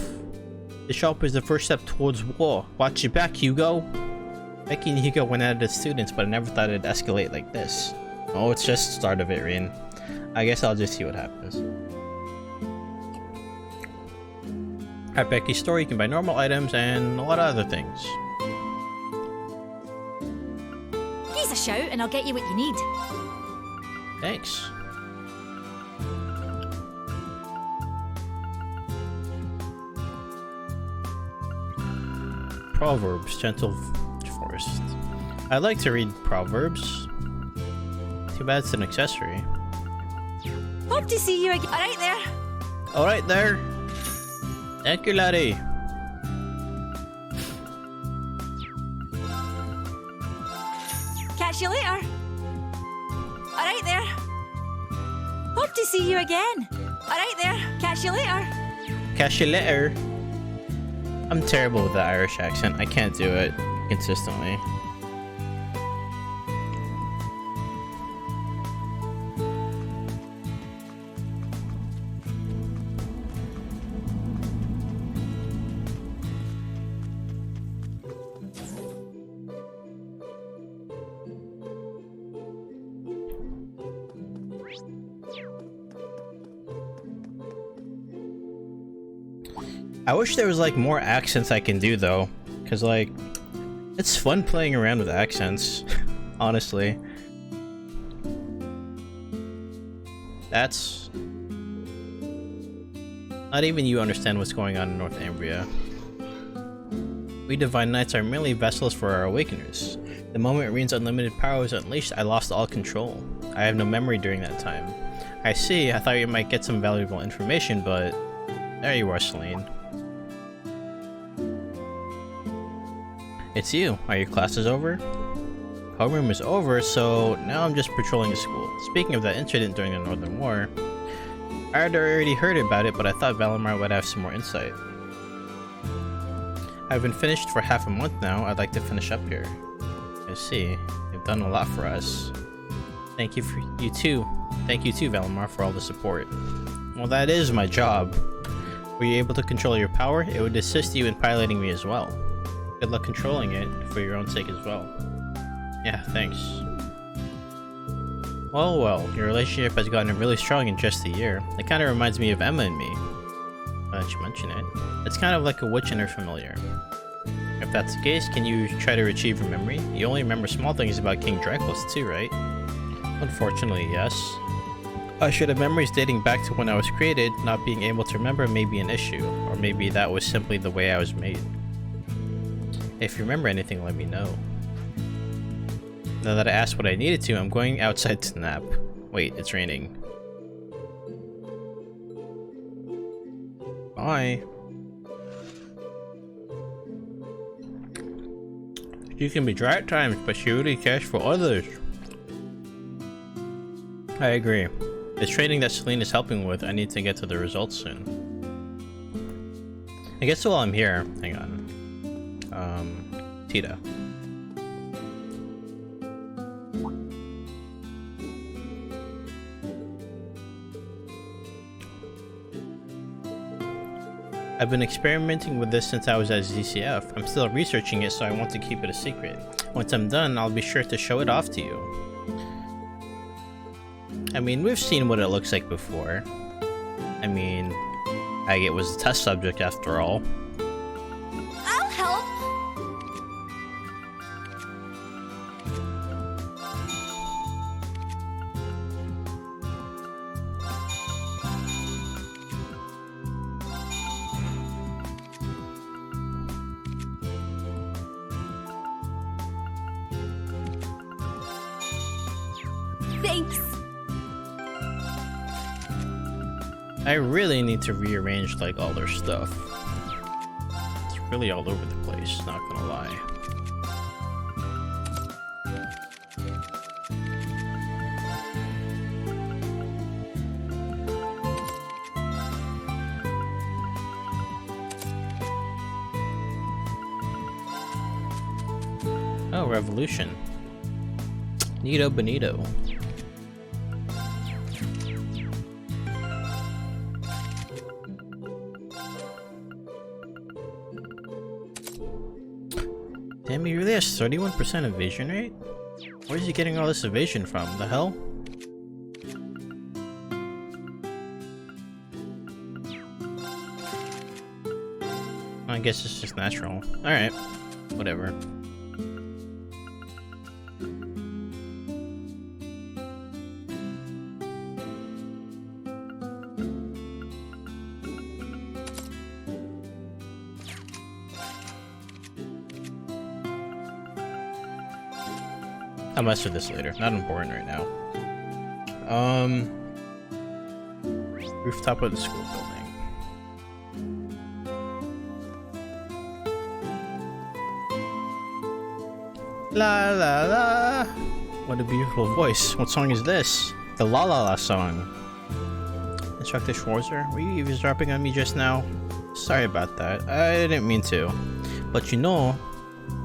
The shop is the first step towards war. Watch your back, Hugo. Becky and Hugo went at the students, but I never thought it'd escalate like this. Oh, it's just the start of it, Rin. I guess I'll just see what happens. At Becky's store, you can buy normal items and a lot of other things. Give us a shout and I'll get you what you need. Thanks. Proverbs, gentle forest. I like to read Proverbs. Too bad it's an accessory. Hope to see you again. Alright there. Alright there. Thank you, laddie. Catch you later. Alright there. Hope to see you again. Alright there. Catch you later. Catch you later. I'm terrible with the Irish accent. I can't do it consistently. I wish there was like more accents I can do though, because like it's fun playing around with accents, honestly. That's... Not even you understand what's going on in Northumbria. We Divine Knights are merely vessels for our Awakeners. The moment Reen's unlimited power was unleashed, I lost all control. I have no memory during that time. I see, I thought you might get some valuable information, but... There you are, Celine. It's you. Are your classes over? Homeroom is over, so now I'm just patrolling the school. Speaking of that incident during the Northern War, I had already heard about it, but I thought Valimar would have some more insight. I've been finished for half a month now. I'd like to finish up here. I see. You've done a lot for us. Thank you too, Valimar, for all the support. Well, that is my job. Were you able to control your power? It would assist you in piloting me as well. Good luck controlling it, for your own sake as well. Yeah, thanks. Well, your relationship has gotten really strong in just a year. It kind of reminds me of Emma and me. Now that you mention it. It's kind of like a witch and her familiar. If that's the case, can you try to retrieve your memory? You only remember small things about King Dracula's too, right? Unfortunately, yes. I should have memories dating back to when I was created. Not being able to remember may be an issue, or maybe that was simply the way I was made. If you remember anything, let me know. Now that I asked what I needed to, I'm going outside to nap. Wait, it's raining. Bye. You can be dry at times, but she really cares for others. I agree. It's training that Celine is helping with. I need to get to the results soon. I guess while I'm here, hang on. Tita. I've been experimenting with this since I was at ZCF. I'm still researching it, so I want to keep it a secret. Once I'm done, I'll be sure to show it off to you. I mean, we've seen what it looks like before. I mean, Agate was a test subject after all. I'll help. Thanks. I really need to rearrange like all their stuff. It's really all over the place, not gonna lie. Oh, Revolution. Nito Benito. Damn, he really has 31% evasion rate? Where is he getting all this evasion from? The hell? I guess it's just natural. Alright. Whatever. I'll mess with this later. Not important right now. Rooftop of the school building. La la la. What a beautiful voice. What song is this? The La La La song. Instructor Schwarzer, were you eavesdropping on me just now? Sorry about that. I didn't mean to. But you know,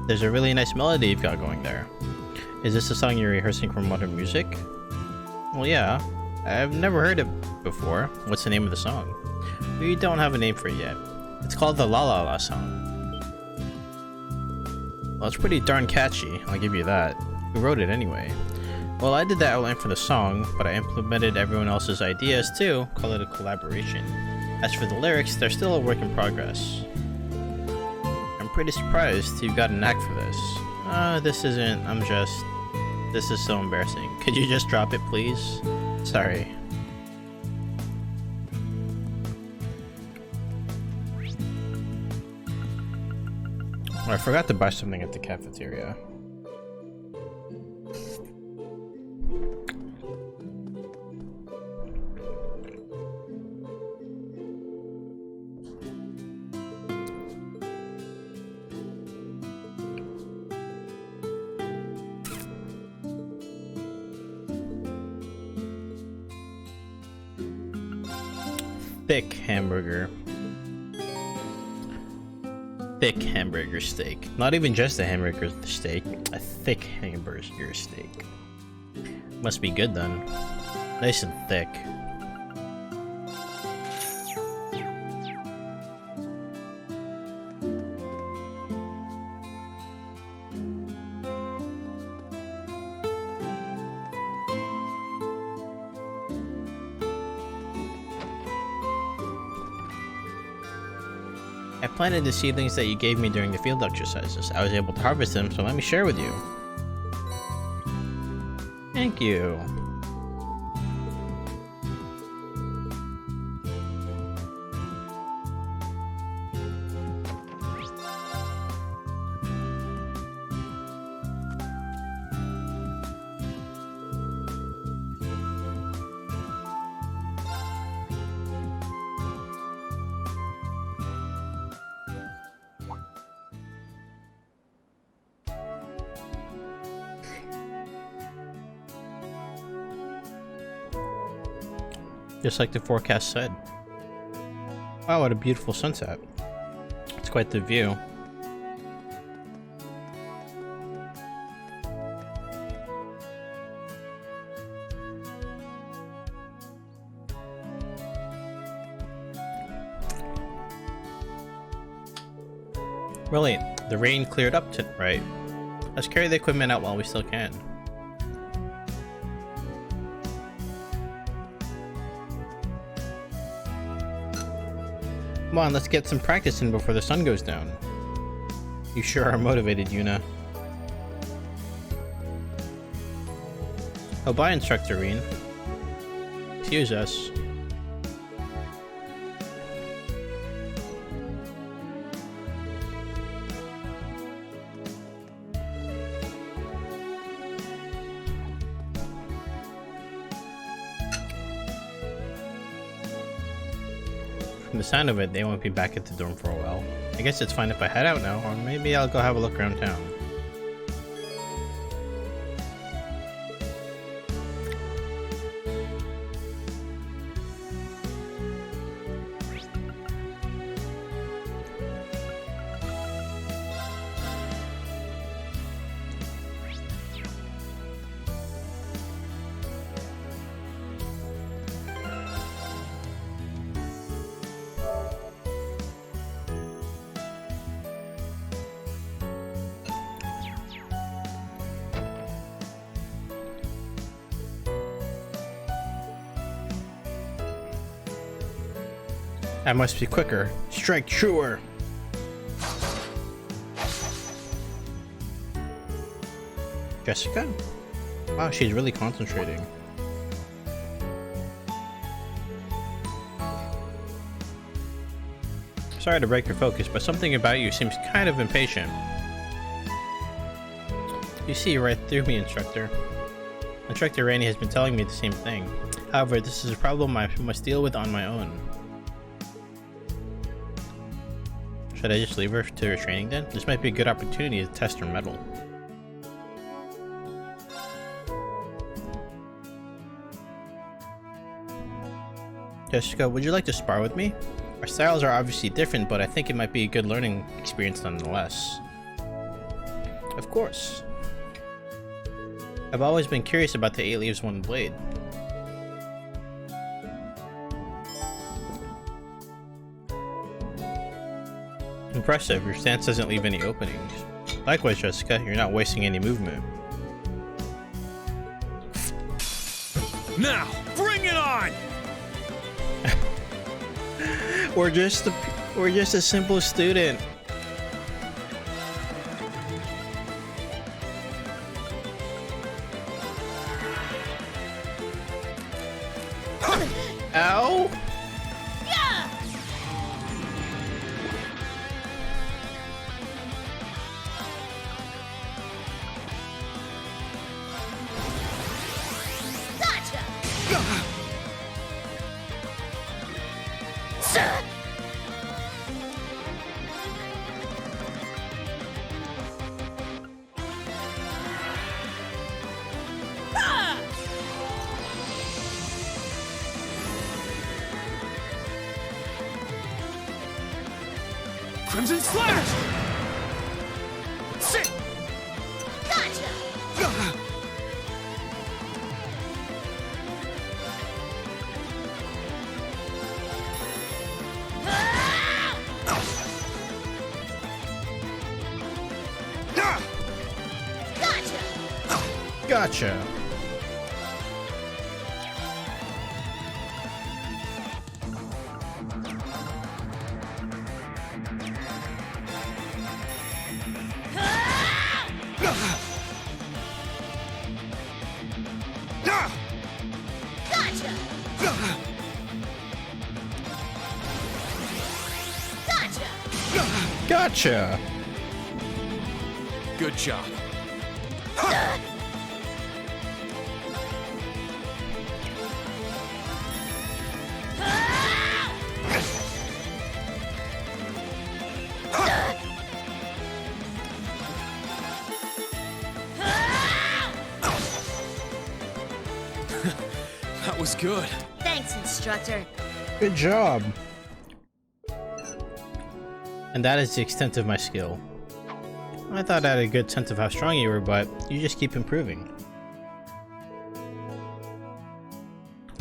there's a really nice melody you've got going there. Is this a song you're rehearsing for Modern Music? Well, yeah. I've never heard it before. What's the name of the song? We don't have a name for it yet. It's called the La La La song. Well, it's pretty darn catchy, I'll give you that. Who wrote it anyway? Well, I did the outline for the song, but I implemented everyone else's ideas too. Call it a collaboration. As for the lyrics, they're still a work in progress. I'm pretty surprised you've got a knack for this. This isn't, this is so embarrassing. Could you just drop it, please? Sorry. Oh, I forgot to buy something at the cafeteria. Thick hamburger. Thick hamburger steak. Not even just a hamburger steak, a thick hamburger steak. Must be good then. Nice and thick. I planted the seedlings that you gave me during the field exercises. I was able to harvest them, so let me share with you. Thank you. Just like the forecast said. Wow, what a beautiful sunset. It's quite the view. Really, the rain cleared up right. Let's carry the equipment out while we still can. Come on, let's get some practice in before the sun goes down. You sure are motivated, Yuna. Oh, bye, Instructor Reen. Excuse us. From the sound of it, they won't be back at the dorm for a while. I guess it's fine if I head out now, or maybe I'll go have a look around town. I must be quicker. Strike truer. Jessica? Wow, she's really concentrating. Sorry to break your focus, but something about you seems kind of impatient. You see right through me, Instructor. Instructor Rainey has been telling me the same thing. However, this is a problem I must deal with on my own. Should I just leave her to her training then? This might be a good opportunity to test her mettle. Jessica, would you like to spar with me? Our styles are obviously different, but I think it might be a good learning experience nonetheless. Of course. I've always been curious about the 8 leaves 1 blade. Impressive, your stance doesn't leave any openings. Likewise, Jessica, you're not wasting any movement. Now, bring it on! Or just a simple student. Ow! Crimson Slash! Sit! Gotcha! Gotcha. Gotcha. Good job. That was good. Thanks, instructor. Good job. And that is the extent of my skill. I thought I had a good sense of how strong you were, but you just keep improving.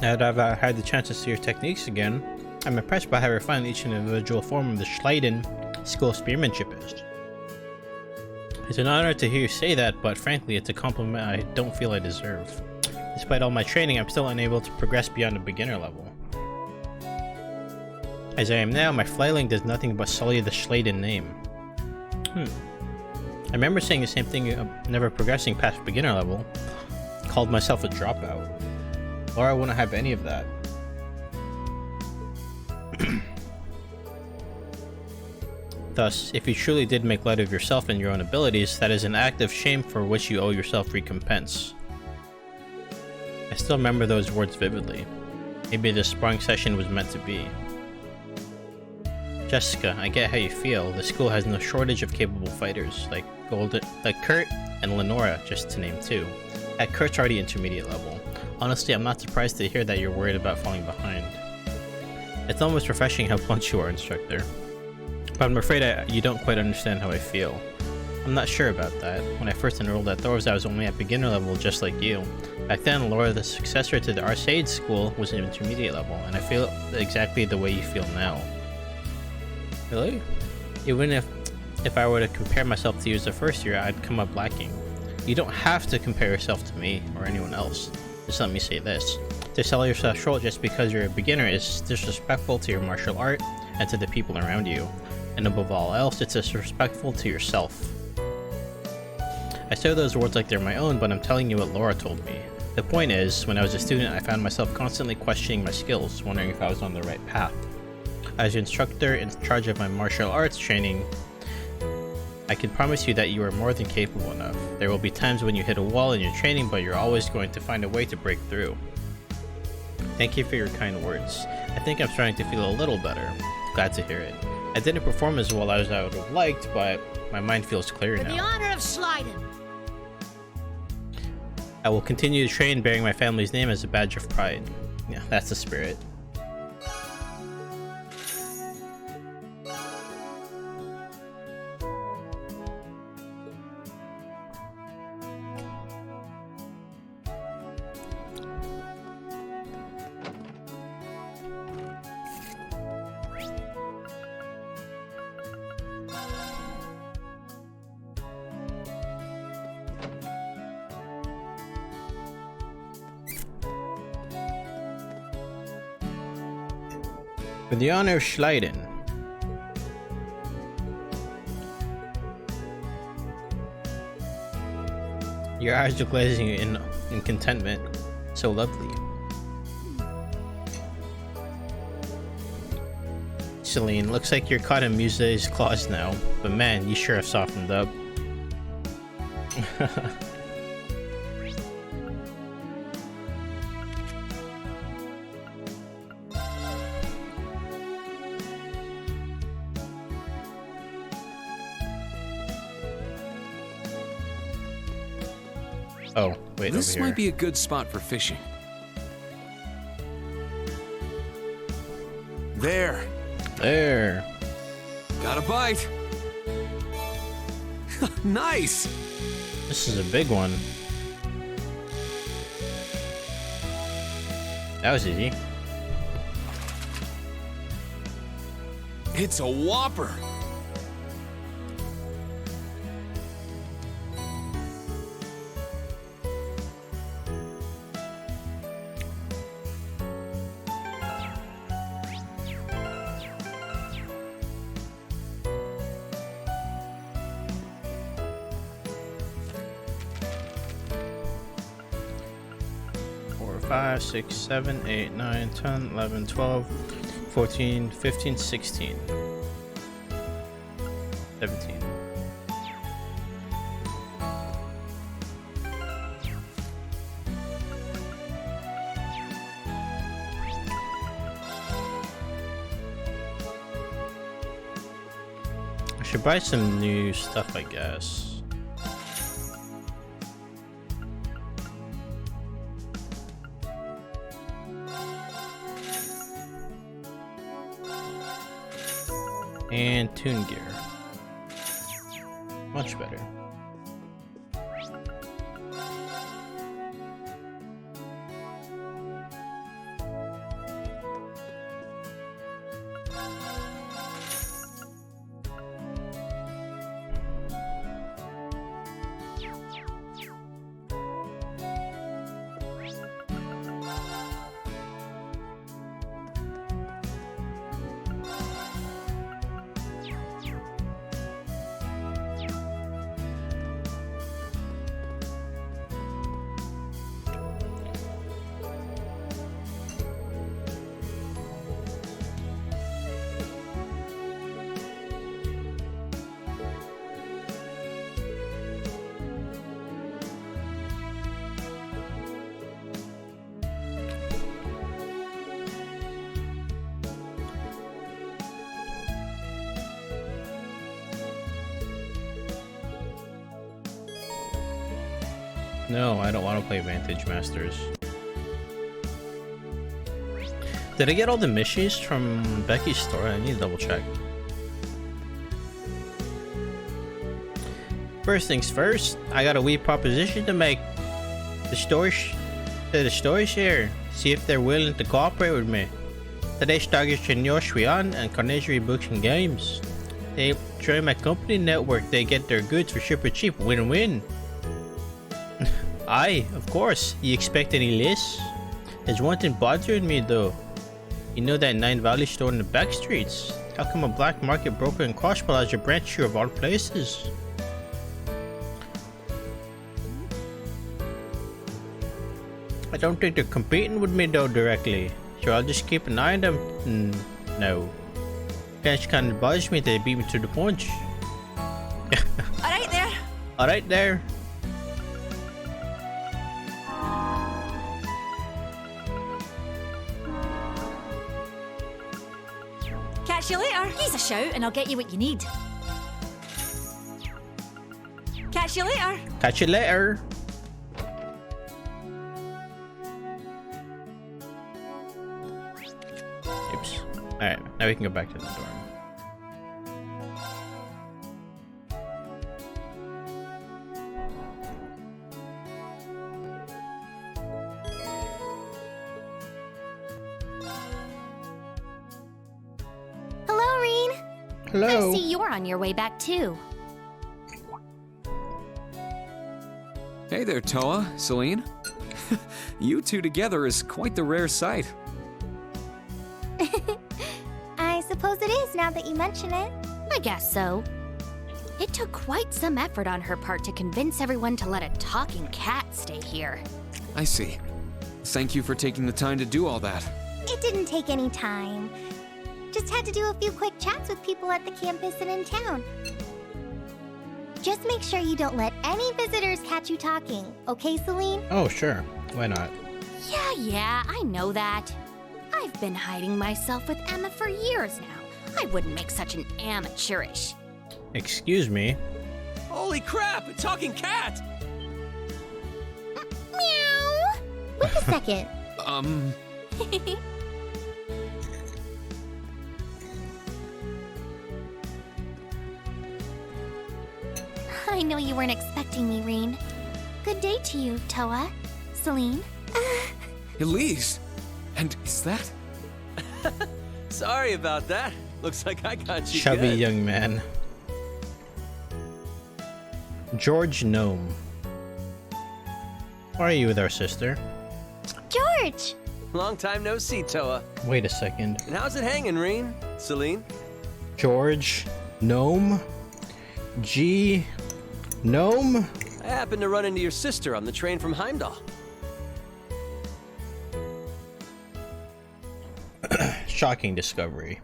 Now that I've had the chance to see your techniques again, I'm impressed by how refined each individual form of the Schleiden School of Spearmanship is. It's an honor to hear you say that, but frankly it's a compliment I don't feel I deserve. Despite all my training, I'm still unable to progress beyond the beginner level. As I am now, my flailing does nothing but sully the Schleiden name. I remember saying the same thing of never progressing past beginner level. Called myself a dropout. Laura wouldn't have any of that. Thus, if you truly did make light of yourself and your own abilities, that is an act of shame for which you owe yourself recompense. I still remember those words vividly. Maybe the sparring session was meant to be. Jessica, I get how you feel. The school has no shortage of capable fighters, like Kurt and Lenora, just to name two. At Kurt's already intermediate level. Honestly, I'm not surprised to hear that you're worried about falling behind. It's almost refreshing how blunt you are, instructor. But I'm afraid you don't quite understand how I feel. I'm not sure about that. When I first enrolled at Thor's, I was only at beginner level, just like you. Back then, Laura, the successor to the Arcade school, was an intermediate level, and I feel exactly the way you feel now. Really? Even if I were to compare myself to you as a first year, I'd come up lacking. You don't have to compare yourself to me or anyone else. Just let me say this. To sell yourself short just because you're a beginner is disrespectful to your martial art and to the people around you. And above all else, it's disrespectful to yourself. I say those words like they're my own, but I'm telling you what Laura told me. The point is, when I was a student, I found myself constantly questioning my skills, wondering if I was on the right path. As your instructor in charge of my martial arts training, I can promise you that you are more than capable enough. There will be times when you hit a wall in your training, but you're always going to find a way to break through. Thank you for your kind words. I think I'm starting to feel a little better. Glad to hear it. I didn't perform as well as I would have liked, but my mind feels clearer now. For the honor of Schleiden. I will continue to train bearing my family's name as a badge of pride. Yeah, that's the spirit. With the honor of Schleiden. Your eyes are glazing in contentment. So lovely. Celine, looks like you're caught in Muse's claws now, but man, you sure have softened up. Oh, wait, this over here. might be a good spot for fishing. There. There. Got a bite. Nice. This is a big one. That was easy. It's a whopper. Five, 6, 7, 8, 9, 10, 11, 12, 14, 15, 16, 17. I should buy some new stuff, I guess. And tune gear. Much better. No, I don't want to play Vantage Masters. Did I get all the missions from Becky's store? I need to double check. First things first, I got a wee proposition to make. The store share. See if they're willing to cooperate with me. Today's targets Senor Shuyan and Carnegie Books and Games. They join my company network, they get their goods for super cheap. Win-win. Aye, of course. You expect any less? There's one thing bothering me though. You know that Nine Valley store in the back streets? How come a black market broker in Crossbell has a branch here of all places? I don't think they're competing with me though directly, so I'll just keep an eye on them. No. Cash kind of bothers me that they beat me to the punch. Alright there. Alright there. Catch you later. He's a shout and I'll get you what you need. Catch you later. Catch you later. Oops. Alright, now we can go back to the dorm. Hello, Reen. Hello. I see you're on your way back too. Hey there, Toa, Celine. You two together is quite the rare sight. suppose it is now that you mention it. I guess so. It took quite some effort on her part to convince everyone to let a talking cat stay here. I see. Thank you for taking the time to do all that. It didn't take any time. Just had to do a few quick chats with people at the campus and in town. Just make sure you don't let any visitors catch you talking, okay, Celine? Oh, sure. Why not? Yeah, I know that. I've been hiding myself with Emma for years now. I wouldn't make such an amateurish. Excuse me. Holy crap, a talking cat! Meow! Wait a second. I know you weren't expecting me, Rean. Good day to you, Toa. Celine. Elise! And is that? Sorry about that. Looks like I got you Chubby good. young man. George Gnome. Why are you with our sister? George! Long time no see, Toa. Wait a second. And how's it hanging, Reen? Celine? George Gnome? G. Gnome? I happened to run into your sister on the train from Heimdall. Shocking discovery.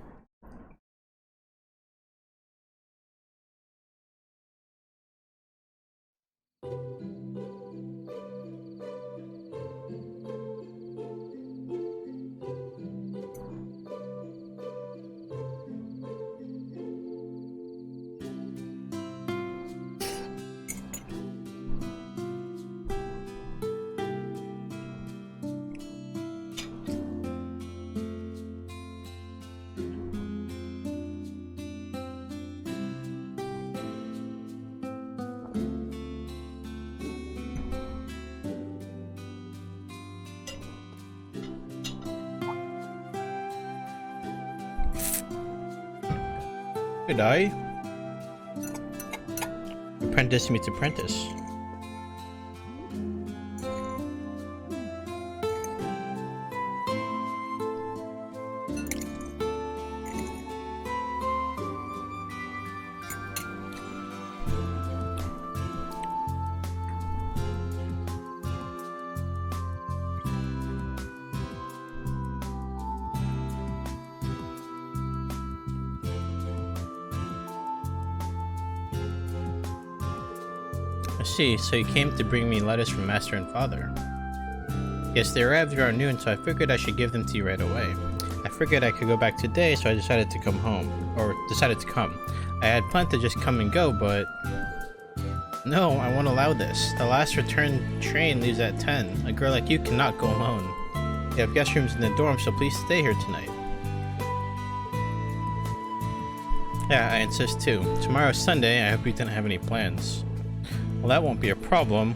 Good eye. Apprentice meets apprentice. I see, so you came to bring me letters from Master and Father. Yes, they arrived around noon, so I figured I should give them to you right away. I figured I could go back today, so I decided to come home. Or, decided to come. I had planned to just come and go, but... No, I won't allow this. The last return train leaves at 10. A girl like you cannot go alone. You have guest rooms in the dorm, so please stay here tonight. Yeah, I insist too. Tomorrow's Sunday, I hope you didn't have any plans. Well, that won't be a problem.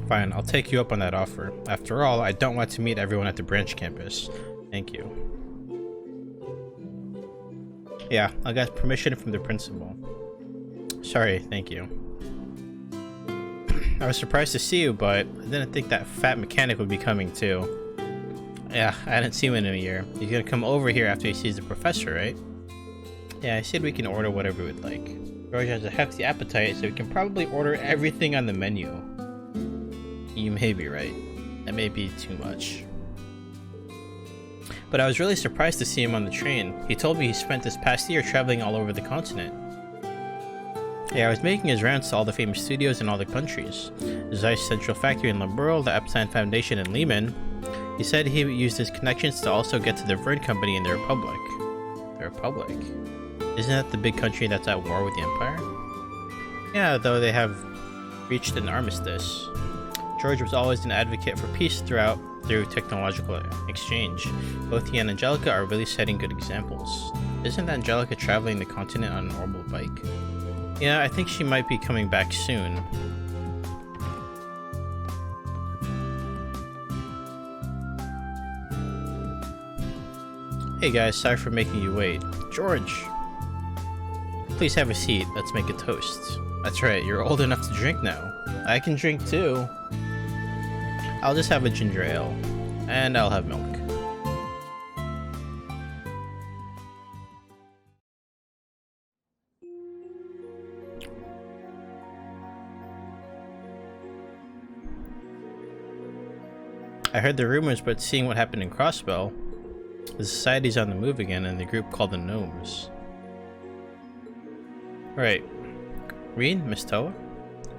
Fine, I'll take you up on that offer. After all, I don't want to meet everyone at the branch campus. Thank you. Yeah, I got permission from the principal. Sorry, thank you. I was surprised to see you, but I didn't think that fat mechanic would be coming too. Yeah, I hadn't seen him in a year. He's gonna come over here after he sees the professor, right? Yeah, I said we can order whatever we'd like. George has a hefty appetite, so we can probably order everything on the menu. You may be right. That may be too much. But I was really surprised to see him on the train. He told me he spent this past year traveling all over the continent. Yeah, I was making his rounds to all the famous studios in all the countries. The Zeiss Central Factory in Limburg, the Epstein Foundation in Lehman. He said he used his connections to also get to the Vern Company in the Republic. The Republic? Isn't that the big country that's at war with the Empire? Yeah, though they have reached an armistice. George was always an advocate for peace through technological exchange. Both he and Angelica are really setting good examples. Isn't Angelica traveling the continent on an orbital bike? Yeah, I think she might be coming back soon. Hey guys, sorry for making you wait. George! Please have a seat, let's make a toast. That's right, you're old enough to drink now. I can drink too. I'll just have a ginger ale. And I'll have milk. I heard the rumors, but seeing what happened in Crossbell, the society's on the move again, and the group called the Gnomes. Right. Reen, Miss Toa?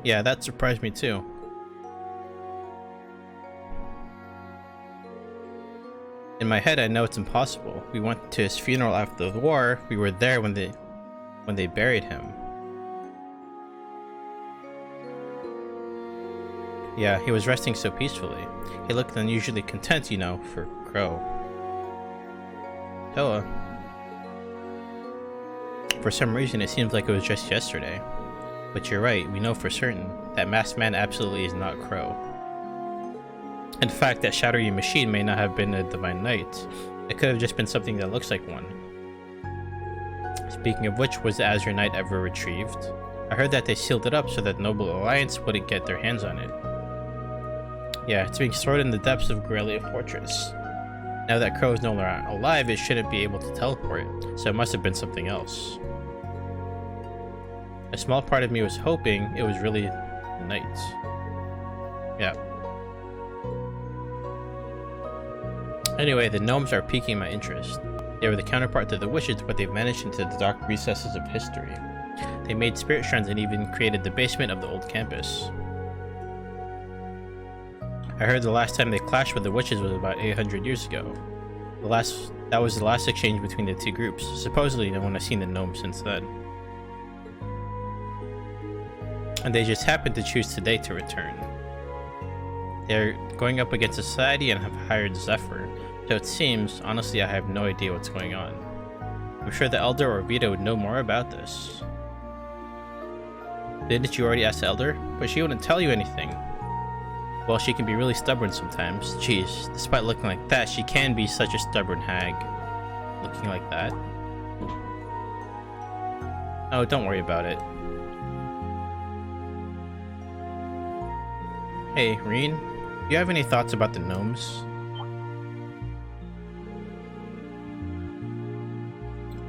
Yeah, that surprised me too. In my head, I know it's impossible. We went to his funeral after the war. We were there when they buried him. Yeah, he was resting so peacefully. He looked unusually content, you know, for Crow. Toa. For some reason, it seems like it was just yesterday. But you're right, we know for certain that masked man absolutely is not Crow. In fact, that shadowy machine may not have been a Divine Knight. It could have just been something that looks like one. Speaking of which, was the Azure Knight ever retrieved? I heard that they sealed it up so that Noble Alliance wouldn't get their hands on it. Yeah, it's being stored in the depths of Grelia Fortress. Now that Crow is no longer alive, it shouldn't be able to teleport, so it must have been something else. A small part of me was hoping it was really the Knights. Yeah. Anyway, the gnomes are piquing my interest. They were the counterpart to the witches, but they've managed into the dark recesses of history. They made spirit shrines and even created the basement of the old campus. I heard the last time they clashed with the witches was about 800 years ago. That was the last exchange between the two groups. Supposedly, no one has seen the gnomes since then. And they just happened to choose today to return. They're going up against society and have hired Zephyr, so it seems, honestly, I have no idea what's going on. I'm sure the Elder or Vita would know more about this. Didn't you already ask the Elder? But she wouldn't tell you anything. Well, she can be really stubborn sometimes. Jeez, despite looking like that, she can be such a stubborn hag. Looking like that. Oh, don't worry about it. Hey, Reen, do you have any thoughts about the gnomes?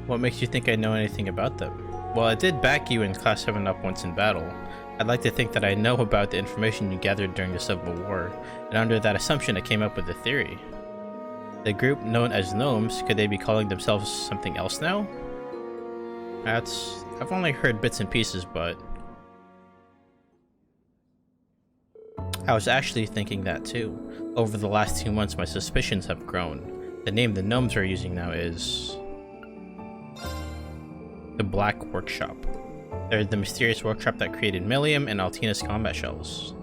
What makes you think I know anything about them? Well, I did back you in Class 7 up once in battle. I'd like to think that I know about the information you gathered during the Civil War, and under that assumption I came up with a theory. The group known as Gnomes, could they be calling themselves something else now? I've only heard bits and pieces, but... I was actually thinking that too. Over the last 2 months my suspicions have grown. The name the Gnomes are using now is... the Black Workshop. They're the mysterious workshop that created Millium and Altina's combat shells.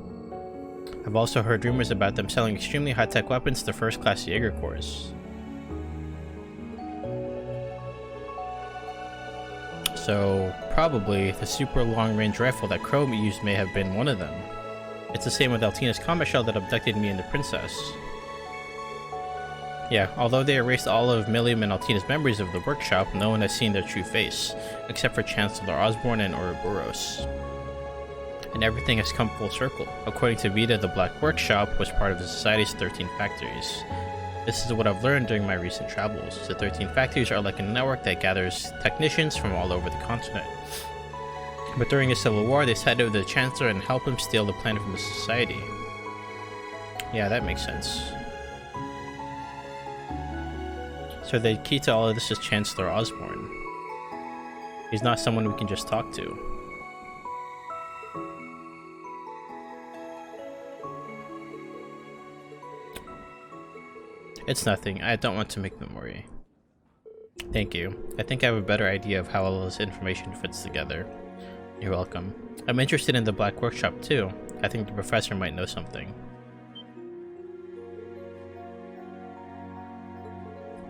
I've also heard rumors about them selling extremely high-tech weapons to first-class Jaeger Corps. So, probably, the super long-range rifle that Crow used may have been one of them. It's the same with Altina's combat shell that abducted me and the princess. Yeah, although they erased all of Millium and Altina's memories of the workshop, no one has seen their true face, except for Chancellor Osborne and Ouroboros. And everything has come full circle. According to Vita, the Black Workshop was part of the Society's 13 factories. This is what I've learned during my recent travels. The 13 factories are like a network that gathers technicians from all over the continent. But during the Civil War, they sided with the Chancellor and helped him steal the planet from the Society. Yeah, that makes sense. So the key to all of this is Chancellor Osborne. He's not someone we can just talk to. It's nothing. I don't want to make them worry. Thank you. I think I have a better idea of how all this information fits together. You're welcome. I'm interested in the Black Workshop too. I think the professor might know something.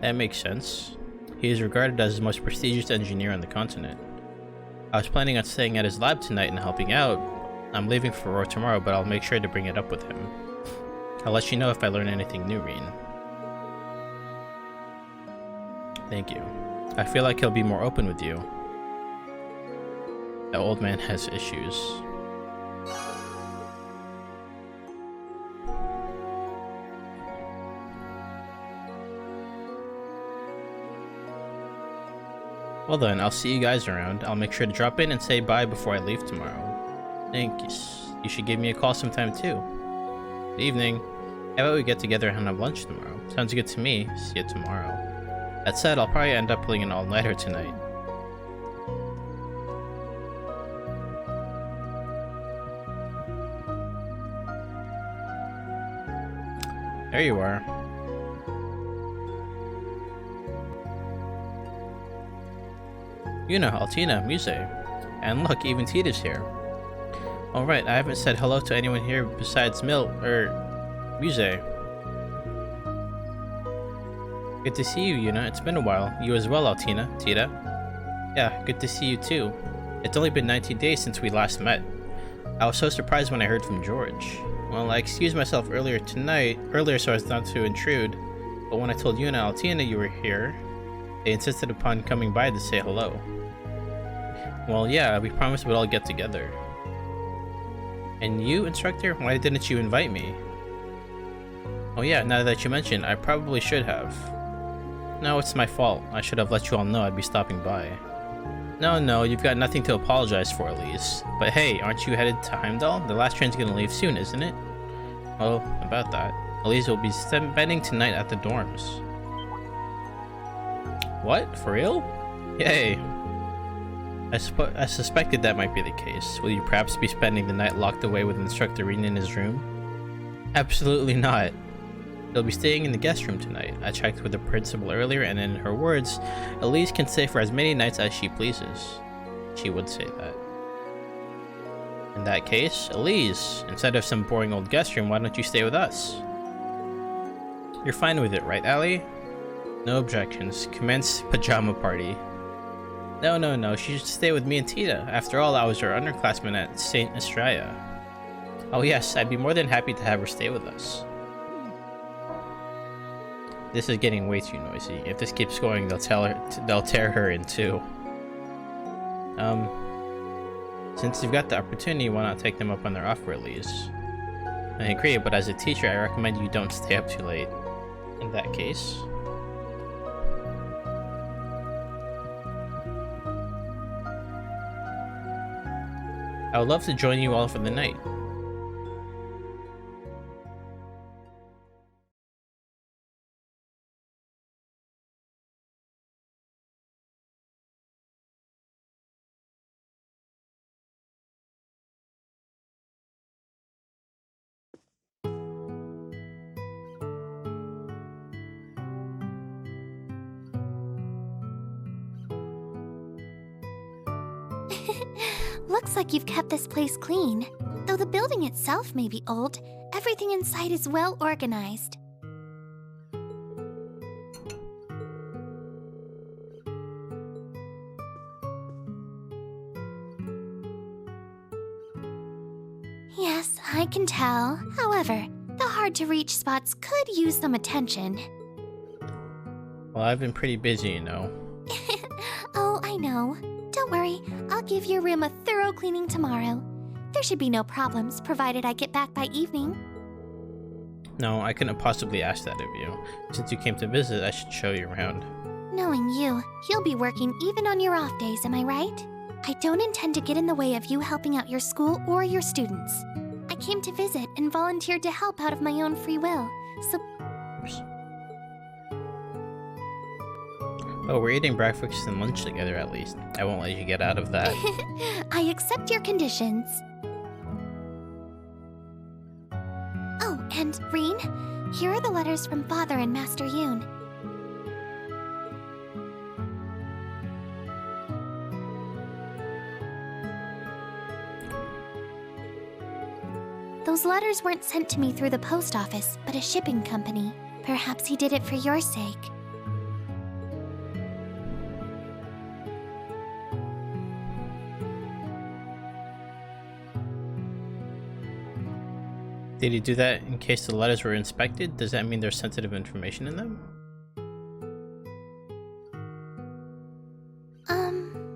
That makes sense. He is regarded as the most prestigious engineer on the continent. I was planning on staying at his lab tonight and helping out. I'm leaving for Roar tomorrow, but I'll make sure to bring it up with him. I'll let you know if I learn anything new, Reen. Thank you. I feel like he'll be more open with you. The old man has issues. Well then, I'll see you guys around. I'll make sure to drop in and say bye before I leave tomorrow. Thanks. You should give me a call sometime too. Good evening. How about we get together and have lunch tomorrow? Sounds good to me. See you tomorrow. That said, I'll probably end up pulling an all-nighter tonight. There you are. Yuna, Altina, Muse. And look, even Tita's here. Alright, I haven't said hello to anyone here besides Muse. Good to see you, Yuna. It's been a while. You as well, Altina. Tita. Yeah, good to see you too. It's only been 19 days since we last met. I was so surprised when I heard from George. Well, I excused myself earlier so as not to intrude, but when I told Yuna and Altina you were here, they insisted upon coming by to say hello. Well, yeah, we promised we'd all get together. And you, instructor? Why didn't you invite me? Oh yeah, now that you mention, I probably should have. No, it's my fault. I should have let you all know I'd be stopping by. No, you've got nothing to apologize for, Elise. But hey, aren't you headed to Heimdall? The last train's gonna leave soon, isn't it? Oh, about that. Elise will be spending tonight at the dorms. What? For real? Yay. I suspected that might be the case. Will you perhaps be spending the night locked away with Instructor Rin in his room? Absolutely not. He'll be staying in the guest room tonight. I checked with the principal earlier, and in her words, Elise can stay for as many nights as she pleases. She would say that. In that case, Elise, instead of some boring old guest room, why don't you stay with us? You're fine with it, right, Allie? No objections. Commence pajama party. No, she should stay with me and Tita. After all, I was her underclassman at St. Estrella. Oh yes, I'd be more than happy to have her stay with us. This is getting way too noisy. If this keeps going, they'll tear her in two. Since you've got the opportunity, why not take them up on their offer at least? I agree, but as a teacher, I recommend you don't stay up too late. In that case. I would love to join you all for the night. Looks like you've kept this place clean. Though the building itself may be old, everything inside is well organized. Yes, I can tell. However, the hard-to-reach spots could use some attention. Well, I've been pretty busy, you know. Oh, I know. Don't worry, I'll give your room a thorough cleaning tomorrow. There should be no problems, provided I get back by evening. No, I couldn't possibly ask that of you. Since you came to visit, I should show you around. Knowing you, you'll be working even on your off days, am I right? I don't intend to get in the way of you helping out your school or your students. I came to visit and volunteered to help out of my own free will, so... Oh, we're eating breakfast and lunch together at least. I won't let you get out of that. I accept your conditions. Oh, and Reen, here are the letters from Father and Master Yoon. Those letters weren't sent to me through the post office, but a shipping company. Perhaps he did it for your sake. Did he do that in case the letters were inspected? Does that mean there's sensitive information in them?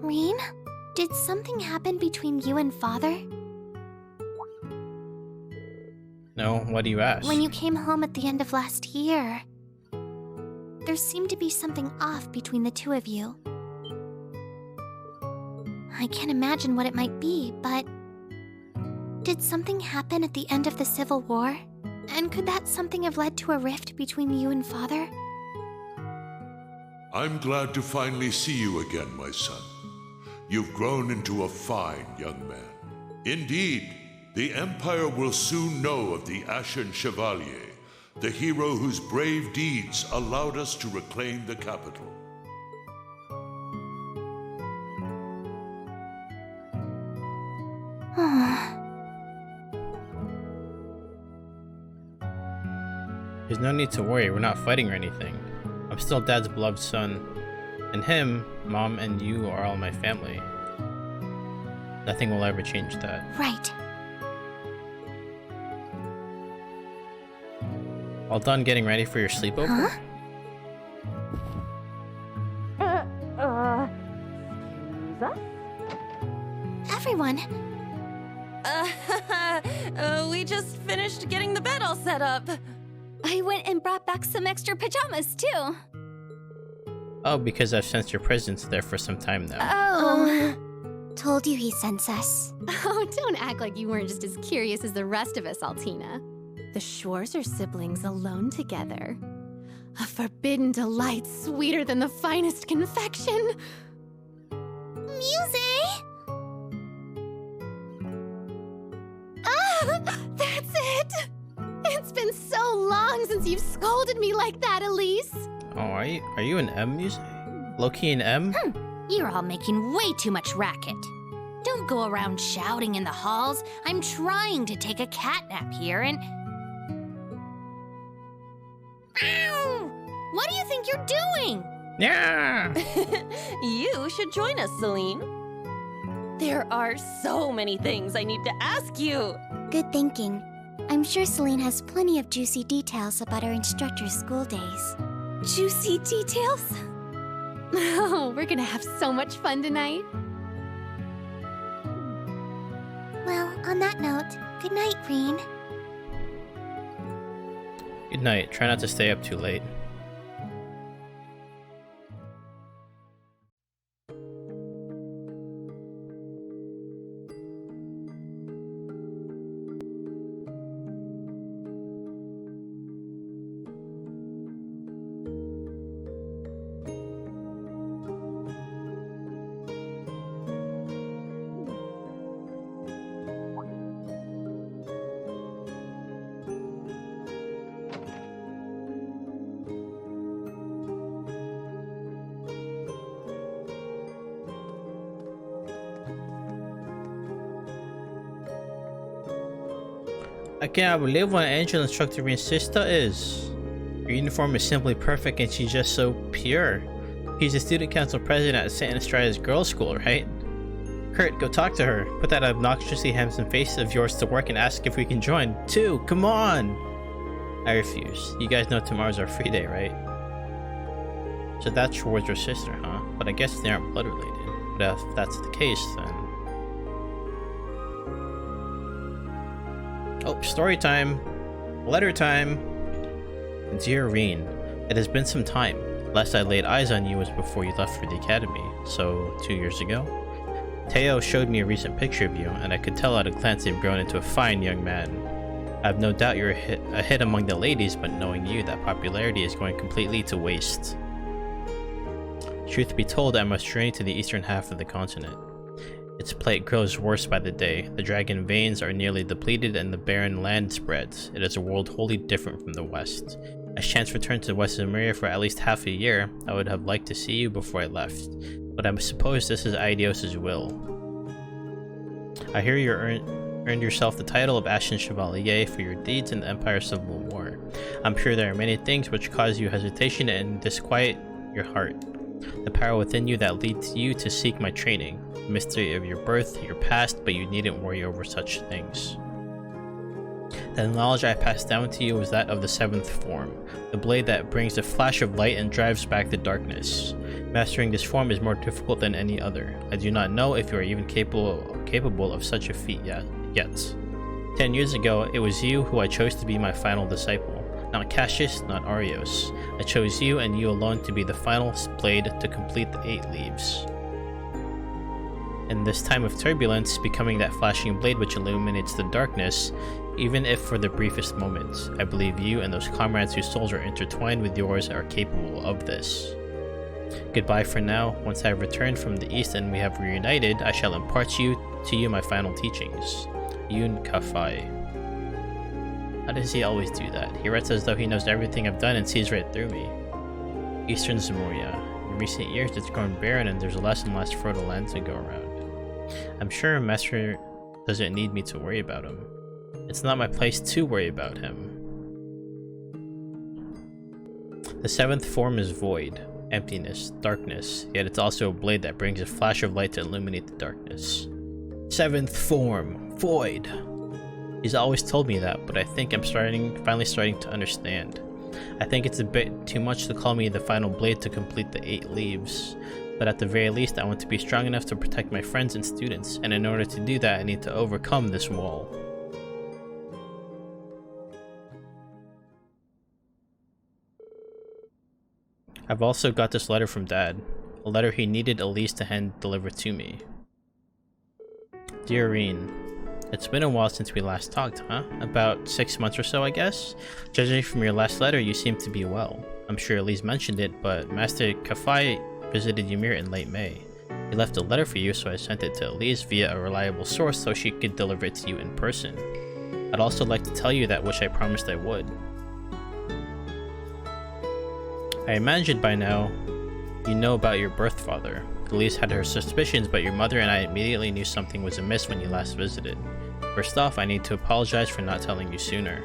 Reen? Did something happen between you and Father? No, what do you ask? When you came home at the end of last year. There seemed to be something off between the two of you. I can't imagine what it might be, but... Did something happen at the end of the Civil War? And could that something have led to a rift between you and Father? I'm glad to finally see you again, my son. You've grown into a fine young man. Indeed, the Empire will soon know of the Ashen Chevalier, the hero whose brave deeds allowed us to reclaim the capital. There's no need to worry, we're not fighting or anything. I'm still Dad's beloved son. And him, Mom, and you are all my family. Nothing will ever change that. Right. All done getting ready for your sleepover? Excuse us? Everyone. We just finished getting the bed all set up. I went and brought back some extra pajamas, too. Oh, because I've sensed your presence there for some time now. Oh. Told you he sends us. Oh, don't act like you weren't just as curious as the rest of us, Altina. The Schwarz are siblings alone together. A forbidden delight sweeter than the finest confection. Muse! Ah, that's it! It's been so long since you've scolded me like that, Elise. Oh, are you an M music? Low-key an M? You're all making way too much racket. Don't go around shouting in the halls. I'm trying to take a catnap here and... Ow! What do you think you're doing? Yeah! You should join us, Celine. There are so many things I need to ask you. Good thinking. I'm sure Celine has plenty of juicy details about our instructor's school days. Juicy details? Oh, we're gonna have so much fun tonight. Well, on that note, good night, Reen. Good night. Try not to stay up too late. I cannot believe what an angel instructor Reen's sister is. Her uniform is simply perfect and she's just so pure. He's the student council president at St. Estrada's girls' school, right? Kurt, go talk to her. Put that obnoxiously handsome face of yours to work and ask if we can join. Too, come on! I refuse. You guys know tomorrow's our free day, right? So that's towards your sister, huh? But I guess they aren't blood related. But if that's the case, then... Oh, story time! Letter time! Dear Reen, it has been some time. Last I laid eyes on you was before you left for the academy, so 2 years ago. Teo showed me a recent picture of you, and I could tell at a glance you've grown into a fine young man. I have no doubt you're a hit among the ladies, but knowing you, that popularity is going completely to waste. Truth be told, I must journey to the eastern half of the continent. Its plight grows worse by the day. The dragon veins are nearly depleted and the barren land spreads. It is a world wholly different from the west. As chance returned to West Zemuria for at least half a year, I would have liked to see you before I left, but I suppose this is Aidios' will. I hear you earned yourself the title of Ashen Chevalier for your deeds in the Empire Civil War. I'm sure there are many things which cause you hesitation and disquiet your heart. The power within you that leads you to seek my training. The mystery of your birth, your past, but you needn't worry over such things. The knowledge I passed down to you was that of the seventh form, the blade that brings a flash of light and drives back the darkness. Mastering this form is more difficult than any other. I do not know if you are even capable of such a feat yet. 10 years ago, it was you who I chose to be my final disciple. Not Cassius, not Arios. I chose you and you alone to be the final blade to complete the 8 leaves. In this time of turbulence, becoming that flashing blade which illuminates the darkness, Even if for the briefest moments, I believe you and those comrades whose souls are intertwined with yours are capable of this. Goodbye for now. Once I have returned from the east and we have reunited, I shall impart to you my final teachings. InKensify. How does he always do that? He writes as though he knows everything I've done and sees right through me. Eastern Zemuria. In recent years, it's grown barren and there's less and less fertile land to go around. I'm sure Master doesn't need me to worry about him. It's not my place to worry about him. The seventh form is void, emptiness, darkness, yet it's also a blade that brings a flash of light to illuminate the darkness. Seventh form, void. He's always told me that, but I think I'm finally starting to understand. I think it's a bit too much to call me the final blade to complete the 8 leaves, but at the very least I want to be strong enough to protect my friends and students, and in order to do that I need to overcome this wall. I've also got this letter from Dad, a letter he needed Elise to hand delivered to me. Dear Reen, it's been a while since we last talked, huh? About 6 months or so, I guess? Judging from your last letter, you seem to be well. I'm sure Elise mentioned it, but Master Kafai visited Ymir in late May. He left a letter for you, so I sent it to Elise via a reliable source so she could deliver it to you in person. I'd also like to tell you that which I promised I would. I imagine by now you know about your birth father. Elise had her suspicions, but your mother and I immediately knew something was amiss when you last visited. First off, I need to apologize for not telling you sooner.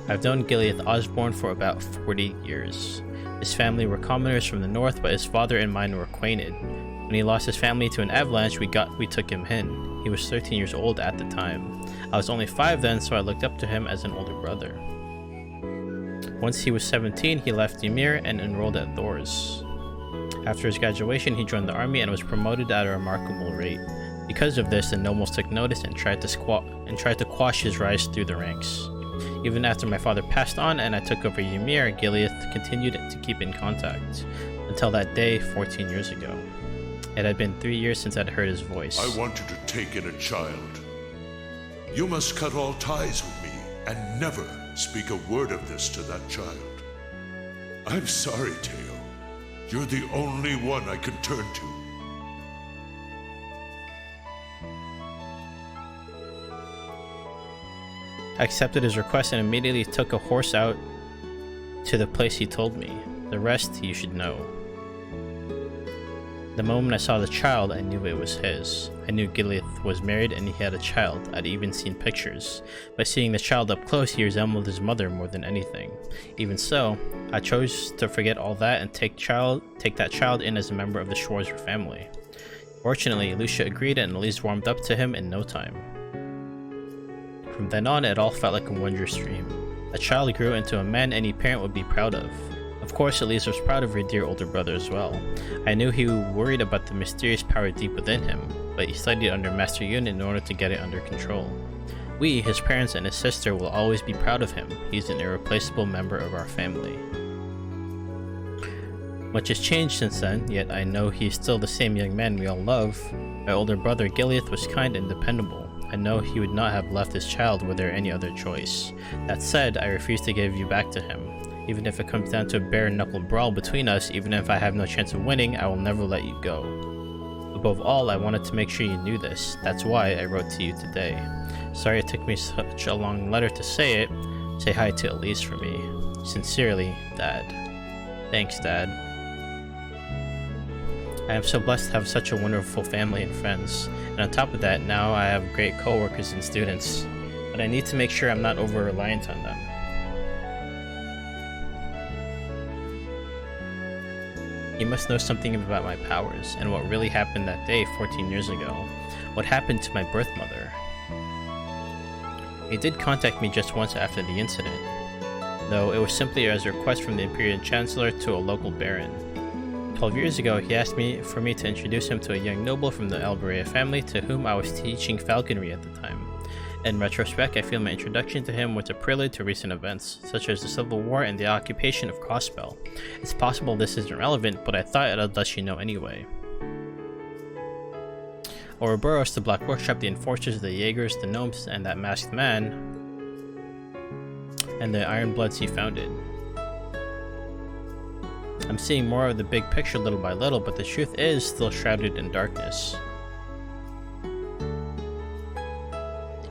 I've known Gileath Osborne for about 40 years. His family were commoners from the north, but his father and mine were acquainted. When he lost his family to an avalanche, we took him in. He was 13 years old at the time. I was only 5 then, so I looked up to him as an older brother. Once he was 17, he left Ymir and enrolled at Thor's. After his graduation, he joined the army and was promoted at a remarkable rate. Because of this, the nobles took notice and tried to quash his rise through the ranks. Even after my father passed on and I took over Ymir, Gileath continued to keep in contact, until that day 14 years ago. It had been 3 years since I'd heard his voice. I want you to take in a child. You must cut all ties with me and never speak a word of this to that child. I'm sorry, Teo. You're the only one I can turn to. I accepted his request and immediately took a horse out to the place he told me. The rest you should know. The moment I saw the child, I knew it was his. I knew Gileath was married and he had a child. I'd even seen pictures. By seeing the child up close, he resembled his mother more than anything. Even so, I chose to forget all that and take that child in as a member of the Schwarzer family. Fortunately, Lucia agreed and Elise warmed up to him in no time. From then on, it all felt like a wondrous dream. A child grew into a man any parent would be proud of. Of course, Elise was proud of her dear older brother as well. I knew he worried about the mysterious power deep within him, but he studied under Master Yun in order to get it under control. We, his parents and his sister, will always be proud of him. He's an irreplaceable member of our family. Much has changed since then, yet I know he's still the same young man we all love. My older brother Gileath was kind and dependable. I know he would not have left his child were there any other choice. That said, I refuse to give you back to him. Even if it comes down to a bare-knuckle brawl between us, even if I have no chance of winning, I will never let you go. Above all, I wanted to make sure you knew this. That's why I wrote to you today. Sorry it took me such a long letter to say it. Say hi to Elise for me. Sincerely, Dad. Thanks, Dad. I am so blessed to have such a wonderful family and friends. And on top of that, now I have great co-workers and students. But I need to make sure I'm not over-reliant on them. You must know something about my powers, and what really happened that day 14 years ago. What happened to my birth mother. He did contact me just once after the incident, though it was simply as a request from the Imperial Chancellor to a local baron. 12 years ago, he asked me for me to introduce him to a young noble from the Alberea family to whom I was teaching falconry at the time. In retrospect, I feel my introduction to him was a prelude to recent events, such as the Civil War and the occupation of Crosspell. It's possible this isn't relevant, but I thought I'd let you know anyway. Ouroboros to Black Workshop, the enforcers, the Jaegers, the gnomes, and that masked man, and the Iron Bloods he founded. I'm seeing more of the big picture little by little, but the truth is still shrouded in darkness.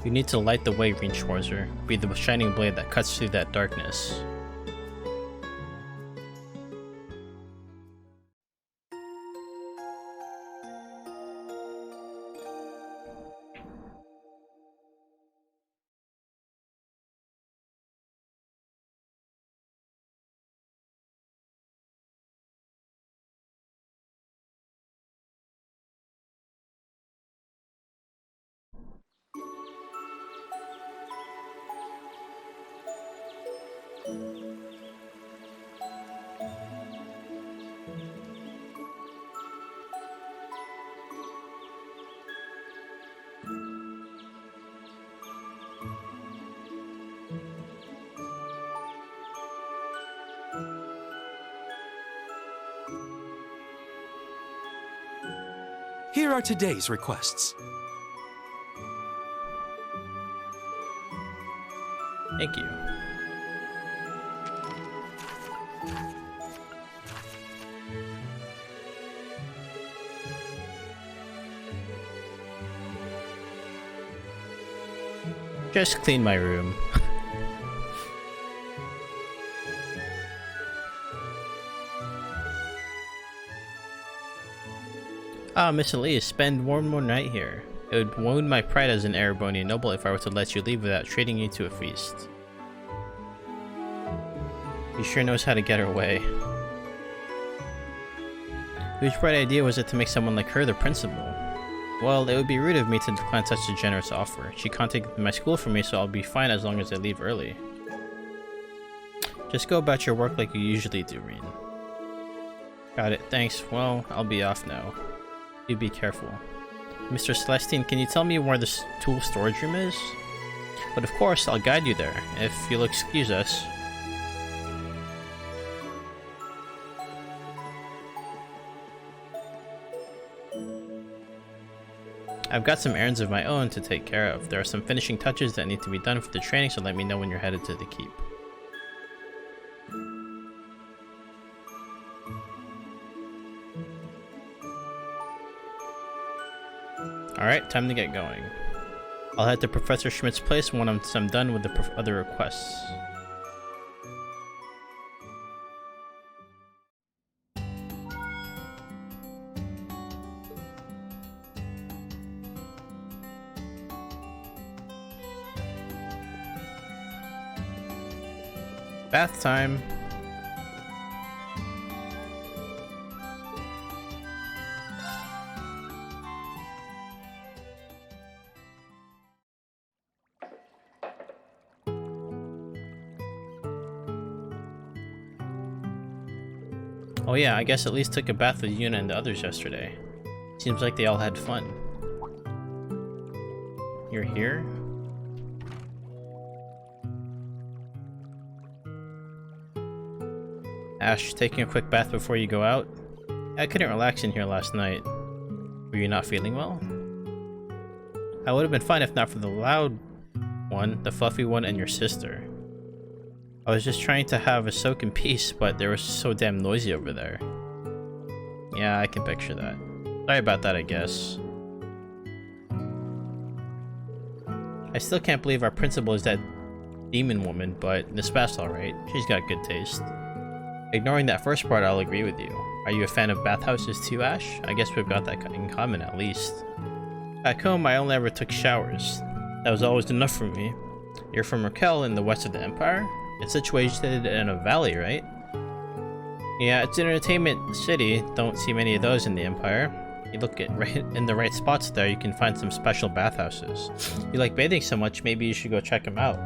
You need to light the way, Green Schwarzer. Be the shining blade that cuts through that darkness. Here are today's requests. Thank you. Just clean my room. Ah, Miss Elise, spend one more night here. It would wound my pride as an Erebonian noble if I were to let you leave without treating you to a feast. He sure knows how to get her way. Whose bright idea was it to make someone like her the principal? Well, it would be rude of me to decline such a generous offer. She contacted my school for me, so I'll be fine as long as I leave early. Just go about your work like you usually do, Reen. Got it, thanks. Well, I'll be off now. You be careful. Mr. Celestine, can you tell me where this tool storage room is? But of course, I'll guide you there, if you'll excuse us. I've got some errands of my own to take care of. There are some finishing touches that need to be done for the training, so let me know when you're headed to the keep. Alright, time to get going. I'll head to Professor Schmidt's place when I'm done with the other requests. Bath time. Oh yeah, I guess at least took a bath with Yuna and the others yesterday. Seems like they all had fun. You're here? Ash, taking a quick bath before you go out? I couldn't relax in here last night. Were you not feeling well? I would have been fine if not for the loud one, the fluffy one, and your sister. I was just trying to have a soak in peace, but they were so damn noisy over there. Yeah, I can picture that. Sorry about that, I guess. I still can't believe our principal is that demon woman, but this bath's alright. She's got good taste. Ignoring that first part, I'll agree with you. Are you a fan of bathhouses too, Ash? I guess we've got that in common, at least. Back home, I only ever took showers. That was always enough for me. You're from Raquel in the west of the Empire? It's situated in a valley, right? Yeah, it's an entertainment city. Don't see many of those in the Empire. You look at right in the right spots there, you can find some special bathhouses. You like bathing so much, maybe you should go check them out.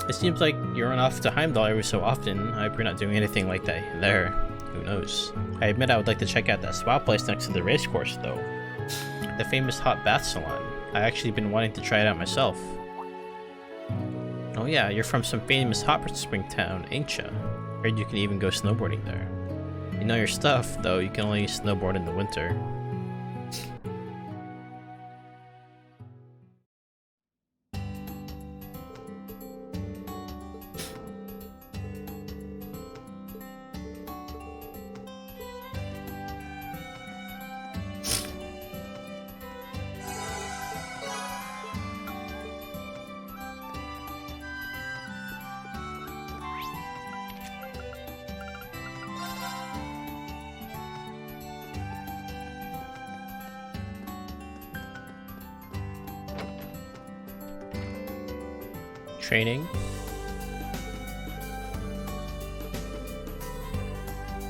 It seems like you run off to Heimdall every so often. I hope you're not doing anything like that there. Who knows? I admit I would like to check out that spa place next to the racecourse, though. The famous hot bath salon. I've actually been wanting to try it out myself. Oh yeah, you're from some famous hot spring town, ain't ya? Heard you can even go snowboarding there. You know your stuff, though you can only snowboard in the winter. training.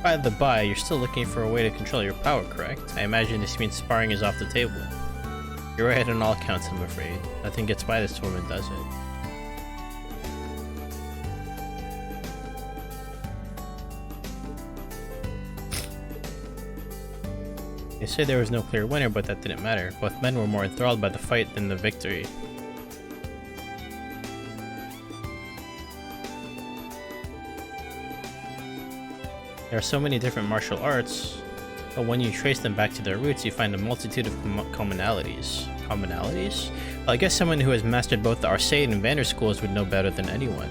By the by, you're still looking for a way to control your power, correct? I imagine this means sparring is off the table. You're right on all counts, I'm afraid. Nothing gets by this tournament, does it? They say there was no clear winner, but that didn't matter. Both men were more enthralled by the fight than the victory. There are so many different martial arts, but when you trace them back to their roots, you find a multitude of commonalities. Commonalities? Well, I guess someone who has mastered both the Arcade and Vander schools would know better than anyone.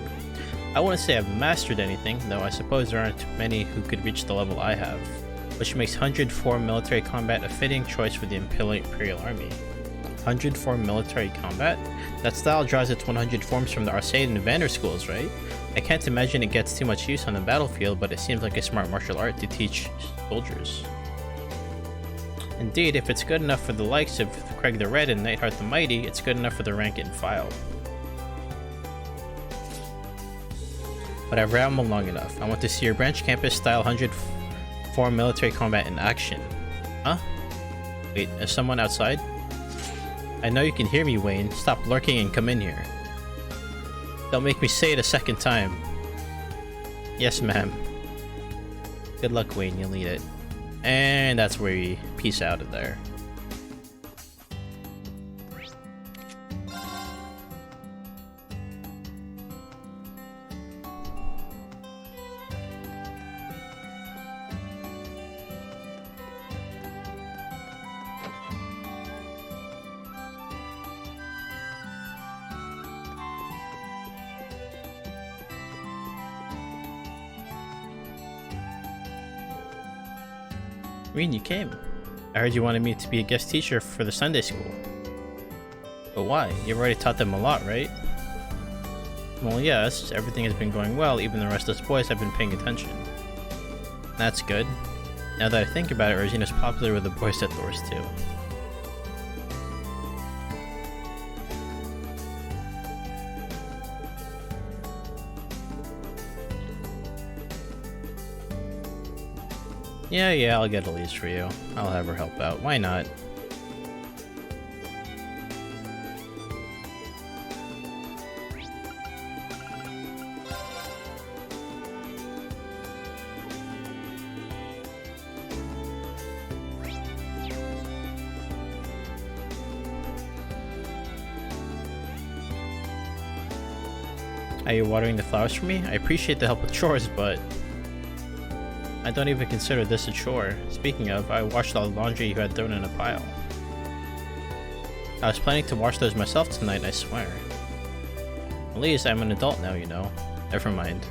I wouldn't say I've mastered anything, though I suppose there aren't many who could reach the level I have, which makes 104 military combat a fitting choice for the Imperial Army. 104 military combat? That style draws its 100 forms from the Arcade and Vander schools, right? I can't imagine it gets too much use on the battlefield, but it seems like a smart martial art to teach soldiers. Indeed, if it's good enough for the likes of Craig the Red and Nightheart the Mighty, it's good enough for the rank and file. But I've rambled long enough. I want to see your branch campus style 104 military combat in action. Huh? Wait, is someone outside? I know you can hear me, Wayne. Stop lurking and come in here. Don't make me say it a second time. Yes, ma'am. Good luck, Wayne. You'll need it. And that's where we peace out of there. Reen, you came. I heard you wanted me to be a guest teacher for the Sunday school. But why? You've already taught them a lot, right? Well, yes, everything has been going well, even the rest of us boys have been paying attention. That's good. Now that I think about it, Regina's popular with the boys at Thor's too. Yeah, I'll get Elise for you. I'll have her help out. Why not? Are you watering the flowers for me? I appreciate the help with chores, but I don't even consider this a chore. Speaking of, I washed all the laundry you had thrown in a pile. I was planning to wash those myself tonight, I swear. At least I'm an adult now, you know. Never mind.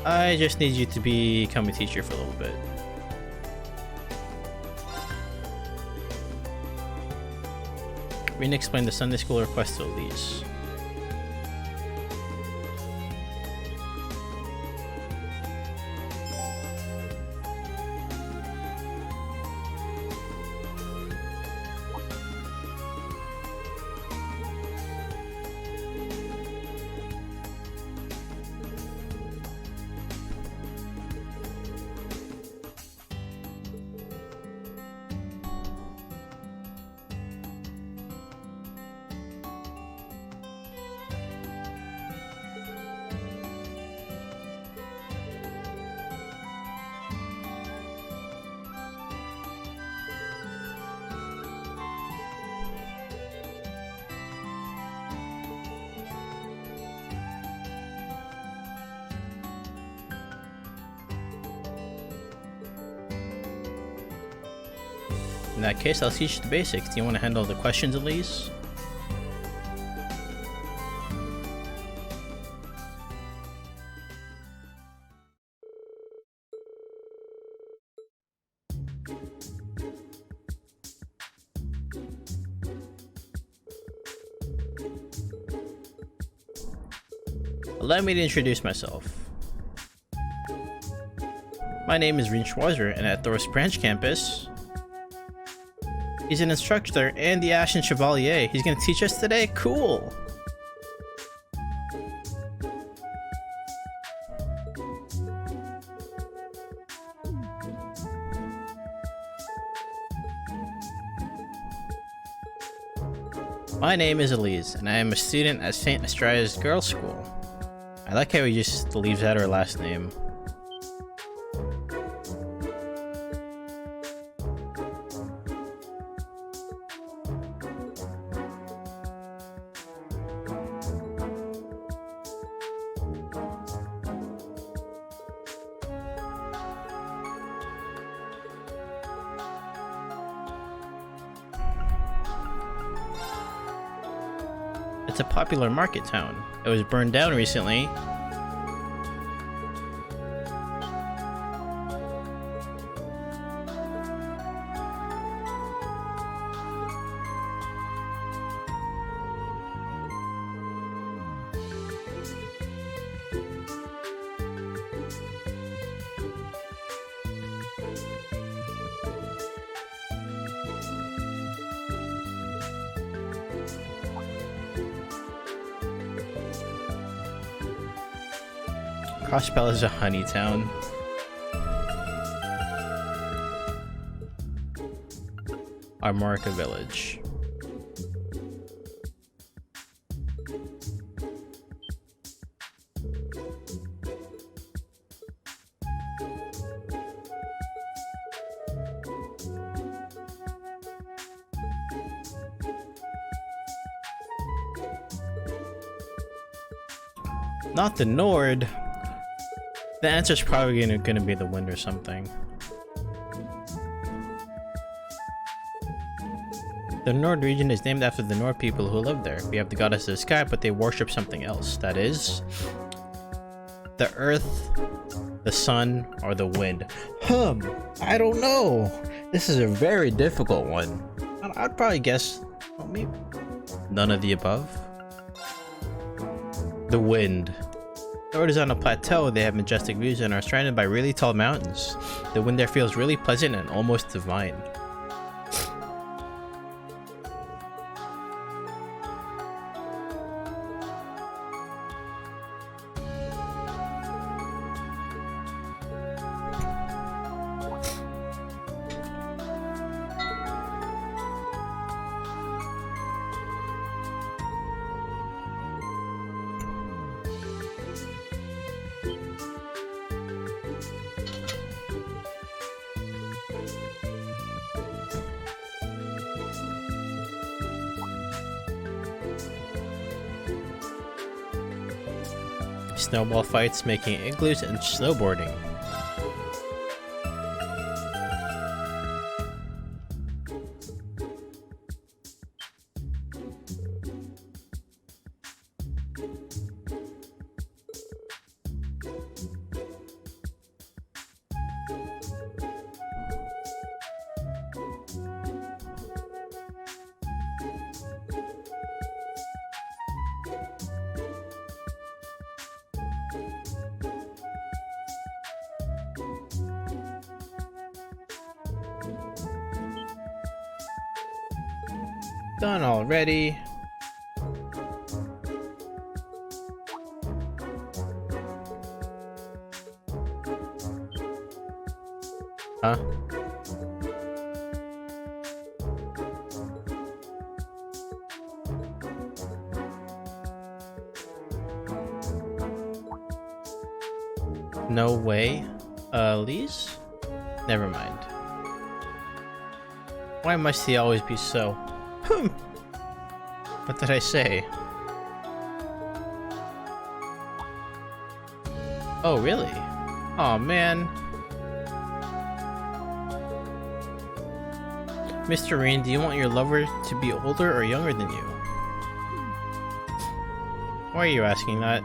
I just need you to become a teacher for a little bit. Rena explained the Sunday school request to Elise. In that case, I'll teach you the basics. Do you want to handle the questions, Elise? Allow me to introduce myself. My name is Reen Schwarzer, and at Thor's Branch Campus, he's an instructor and the Ashen Chevalier. He's gonna teach us today? Cool! My name is Elise, and I am a student at St. Estraya's Girls' School. I like how he just leaves out her last name. It's a popular market town. It was burned down recently. Crossbell is a honey town. Armorica Village. Not the Nord. The answer's probably gonna be the wind or something. The Nord region is named after the Nord people who live there. We have the goddess of the sky, but they worship something else. That is the earth, the sun, or the wind. I don't know. This is a very difficult one. I'd probably guess, well, maybe none of the above. The wind. Nord is on a plateau. They have majestic views and are surrounded by really tall mountains. The wind there feels really pleasant and almost divine. Snowball fights, making igloos, and snowboarding. Done already. Huh? No way. Elise? Never mind. Why must he always be so? What did I say? Oh, really? Aw, man. Mr. Rain, do you want your lover to be older or younger than you? Why are you asking that?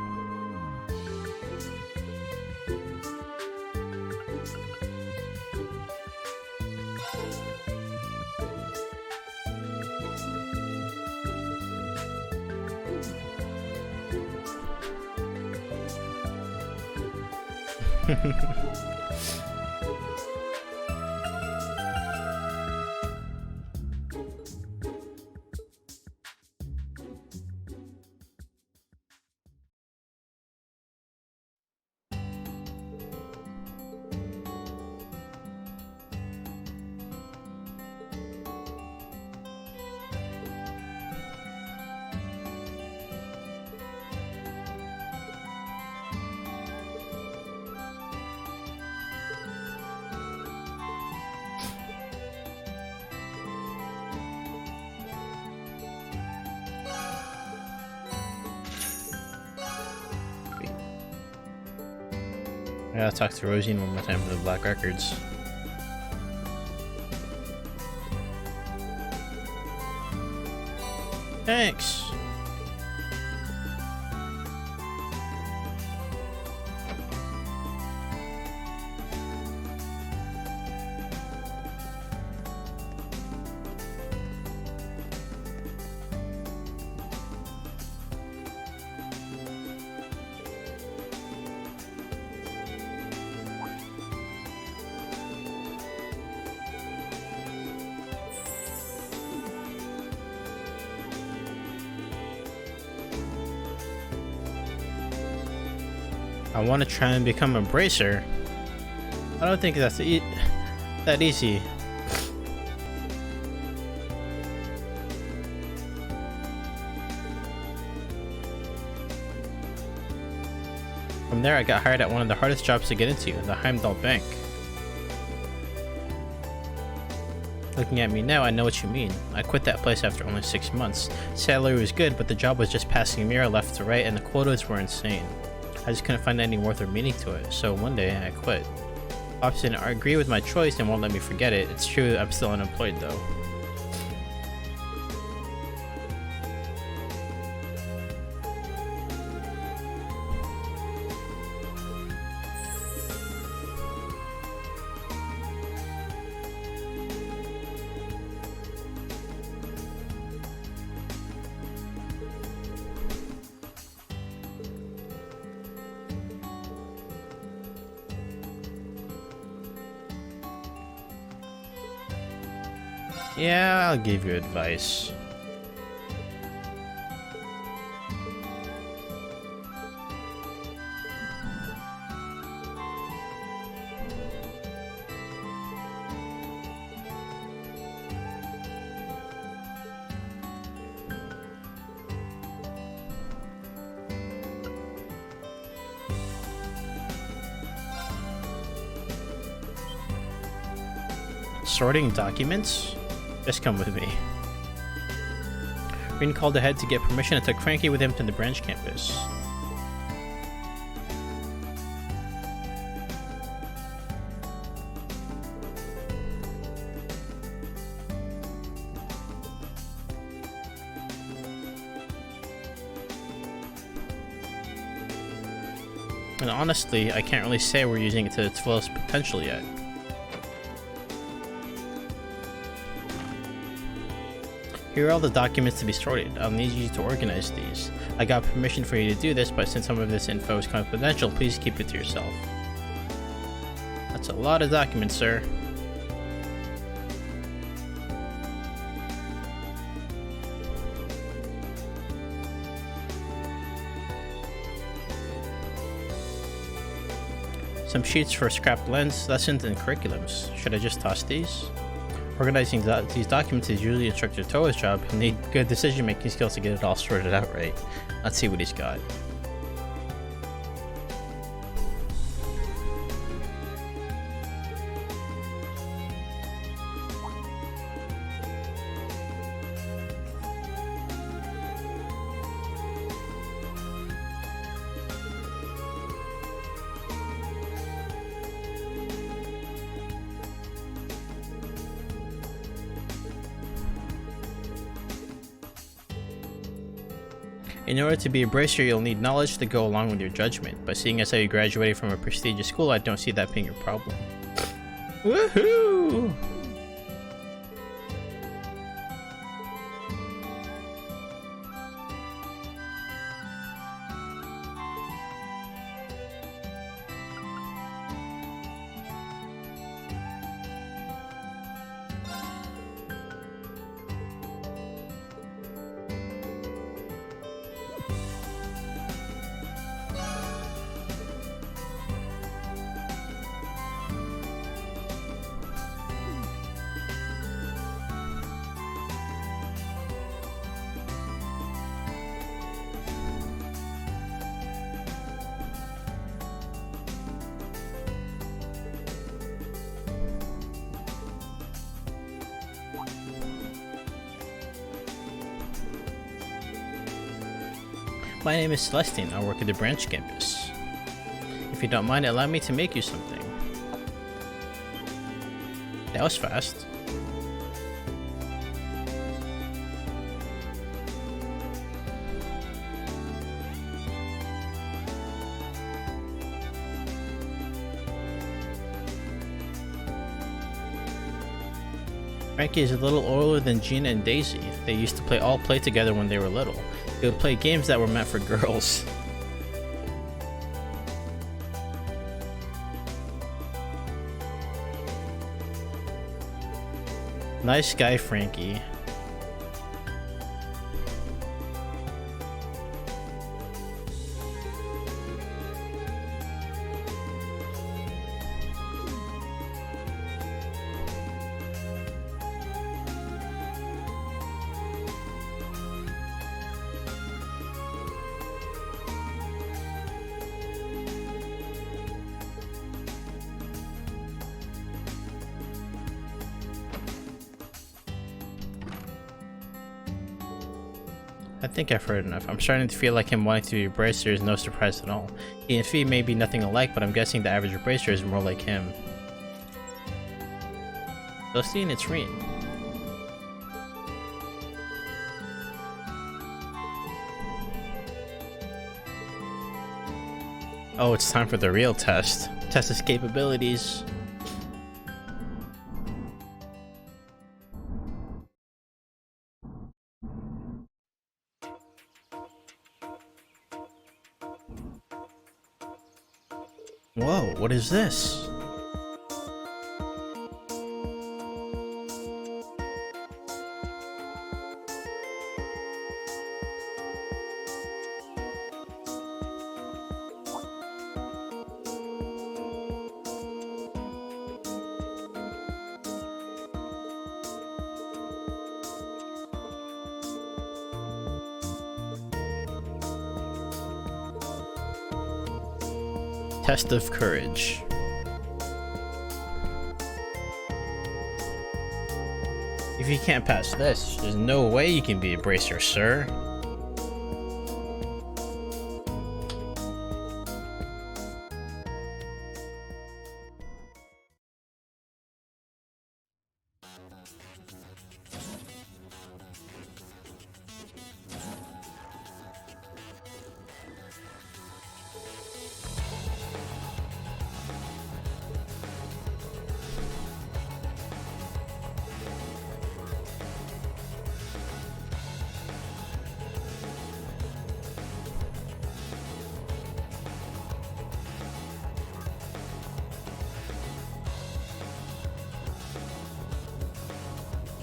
I gotta talk to Rosine one more time for the black records. Thanks! I want to try and become a bracer. I don't think that's that easy. From there, I got hired at one of the hardest jobs to get into, the Heimdall Bank. Looking at me now, I know what you mean. I quit that place after only 6 months. Salary was good, but the job was just passing mirror left to right, and the quotas were insane. I just couldn't find any worth or meaning to it, so one day I quit. Pops didn't agree with my choice and won't let me forget it. It's true, I'm still unemployed though. Yeah, I'll give you advice. Sorting documents? Just come with me. Green called ahead to get permission and took Frankie with him to the branch campus. And honestly, I can't really say we're using it to its fullest potential yet. Here are all the documents to be sorted. I'll need you to organize these. I got permission for you to do this, but since some of this info is confidential, please keep it to yourself. That's a lot of documents, sir. Some sheets for scrapped lens, lessons, and curriculums. Should I just toss these? Organizing these documents is usually Instructor Toa's job. He'll need good decision-making skills to get it all sorted out right. Let's see what he's got. In order to be a bracer, you'll need knowledge to go along with your judgment, but seeing as how you graduated from a prestigious school, I don't see that being your problem. Woohoo! My name is Celestine. I work at the branch campus. If you don't mind, allow me to make you something. That was fast. Frankie is a little older than Gina and Daisy. They used to all play together when they were little. They would play games that were meant for girls. Nice guy, Frankie. I think I've heard enough. I'm starting to feel like him wanting to be a bracer is no surprise at all. He and Fee may be nothing alike, but I'm guessing the average bracer is more like him. Celestine, it's Reen. Oh, it's time for the real test. Test his capabilities. Whoa, what is this? Test of courage. If you can't pass this, there's no way you can be a bracer, sir.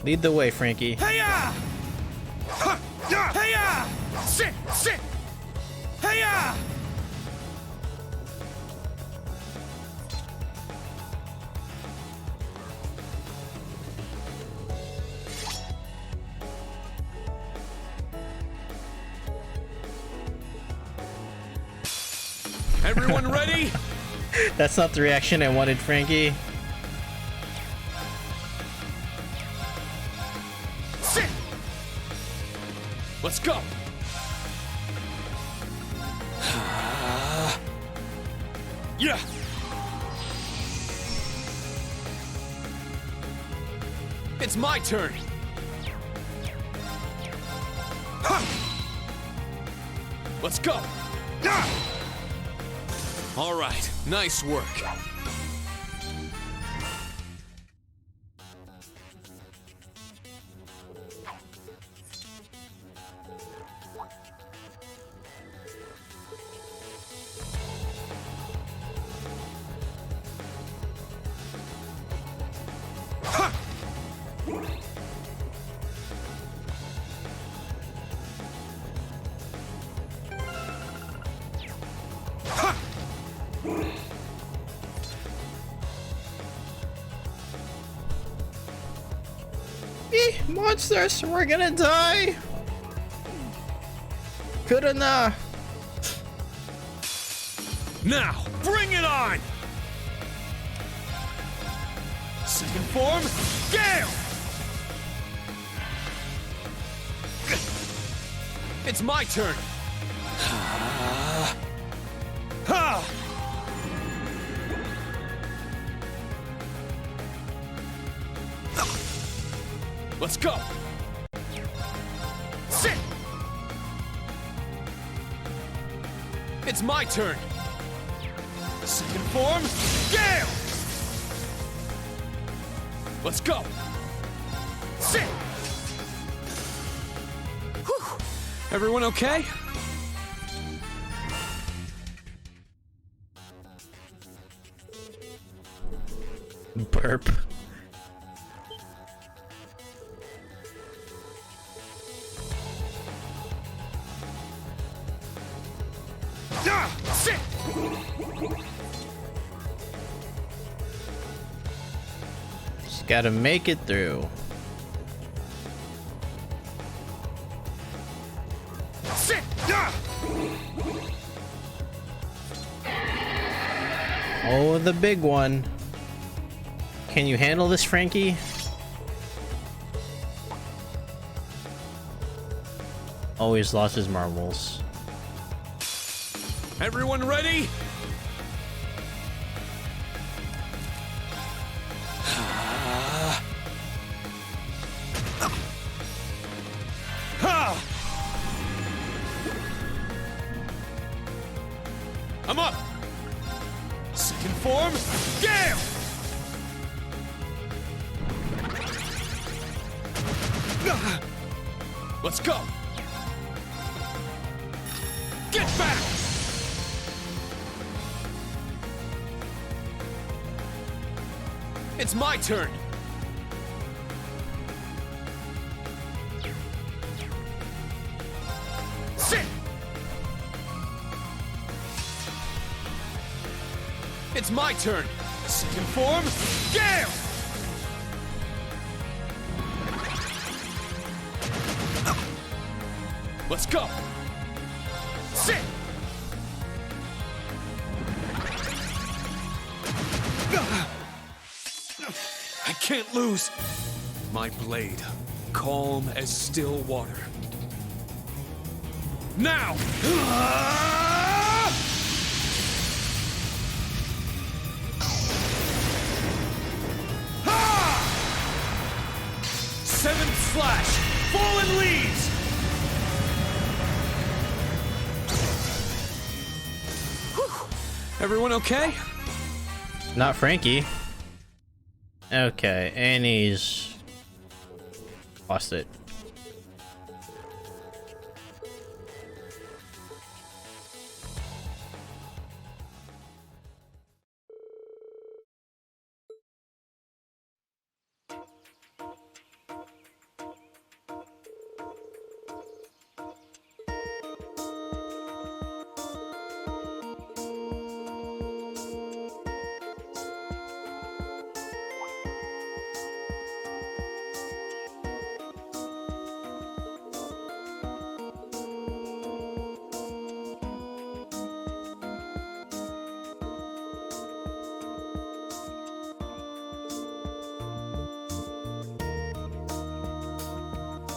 Lead the way, Frankie. Hey-ya! Hey-ya! Sit! Sit! Hey-ya! Everyone ready? That's not the reaction I wanted, Frankie. Let's go! Yeah! It's my turn! Let's go! All right, nice work. Monsters, we're gonna die. Kurana. Now, bring it on! Second form, Gale! It's my turn. Ha! Let's go! Sit! It's my turn! Second form, Gale! Let's go! Sit! Whew. Everyone okay? Burp. Sit! Just gotta make it through. Sit! Oh, the big one. Can you handle this, Frankie? Always lost his marbles. Everyone ready? I'm up! Second form, Gale! Let's go! Get back! It's my turn! Sit! It's my turn! Second form, Gale! Let's go! Sit! I can't lose! My blade, calm as still water. Now! 7th slash! Fallen leaves! Whew. Everyone okay? Not Frankie. Okay, and he's lost it.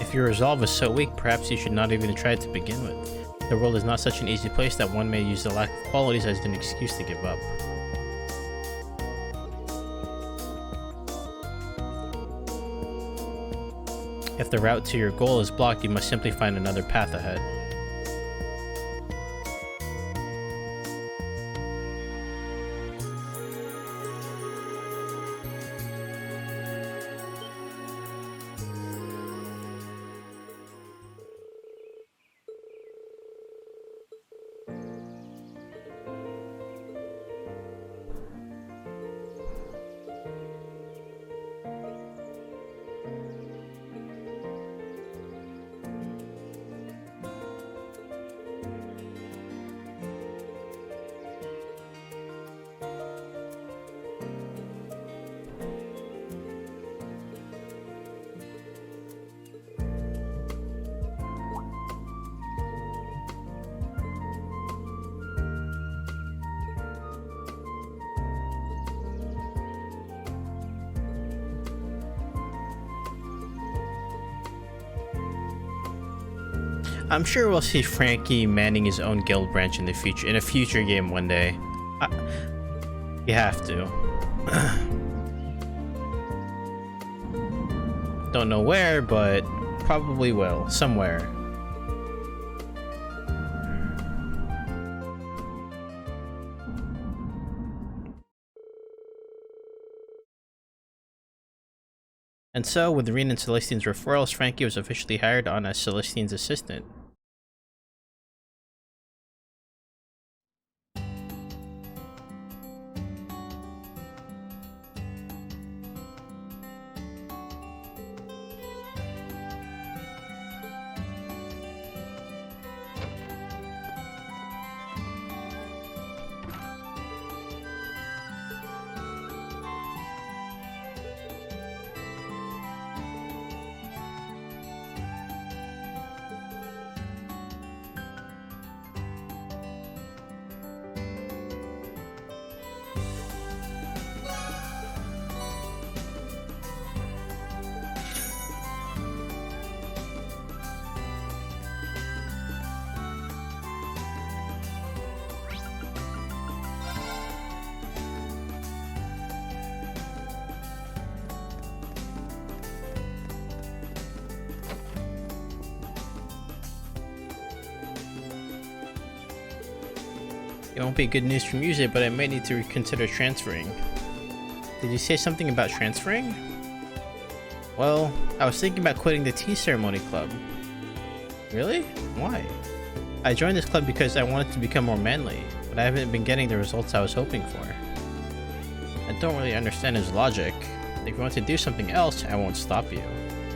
If your resolve is so weak, perhaps you should not even try to begin with. The world is not such an easy place that one may use the lack of qualities as an excuse to give up. If the route to your goal is blocked, you must simply find another path ahead. I'm sure we'll see Frankie manning his own guild branch in the future, in a future game one day. You have to. Don't know where, but probably will. Somewhere. And so, with Rean and Celestine's referrals, Frankie was officially hired on as Celestine's assistant. It won't be good news for music, but I may need to reconsider transferring. Did you say something about transferring? Well, I was thinking about quitting the tea ceremony club. Really? Why? I joined this club because I wanted to become more manly, but I haven't been getting the results I was hoping for. I don't really understand his logic. If you want to do something else, I won't stop you.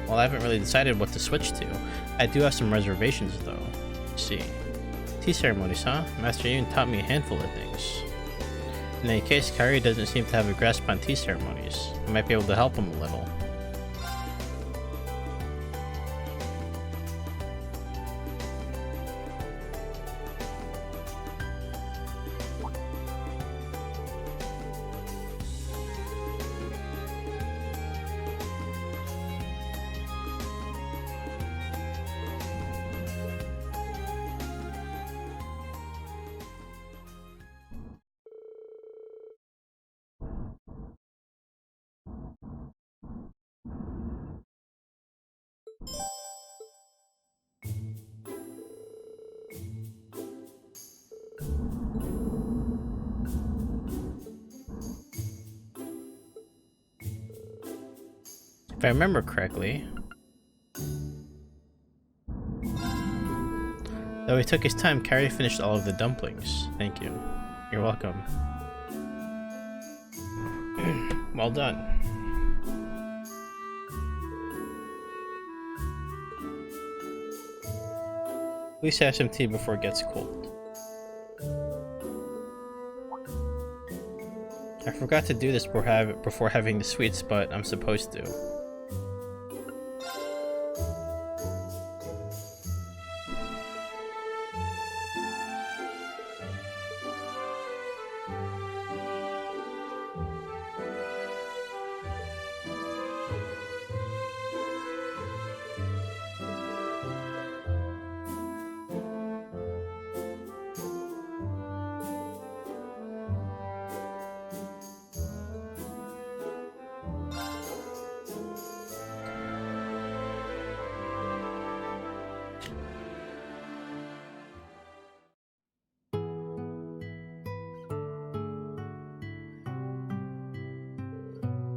Well, I haven't really decided what to switch to. I do have some reservations though. Let's see. Tea ceremonies, huh? Master Yoon taught me a handful of things. In any case, Kairi doesn't seem to have a grasp on tea ceremonies. I might be able to help him a little. If I remember correctly, though he took his time, Kairi finished all of the dumplings. Thank you. You're welcome. Well done. Please have some tea before it gets cold. I forgot to do this before having the sweets, but I'm supposed to.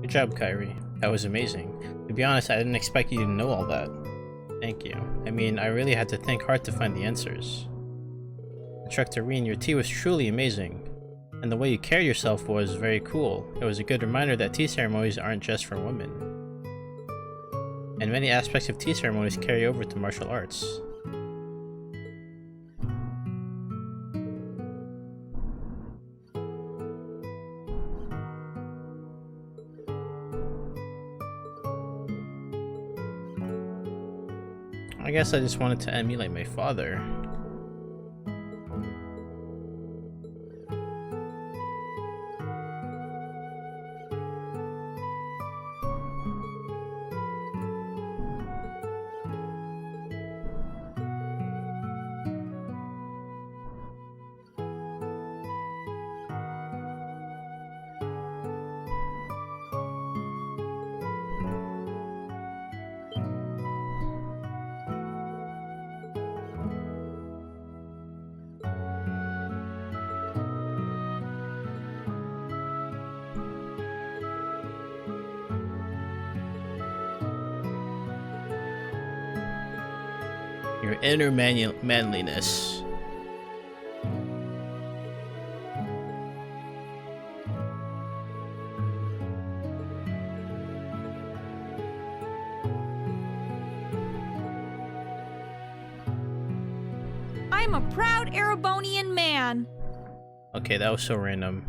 Good job, Kairi. That was amazing. To be honest, I didn't expect you to know all that. Thank you. I mean, I really had to think hard to find the answers. Instructor Rean, your tea was truly amazing. And the way you carried yourself was very cool. It was a good reminder that tea ceremonies aren't just for women. And many aspects of tea ceremonies carry over to martial arts. I guess I just wanted to emulate my father. Your inner manliness. I'm a proud Erebonian man. Okay, that was so random.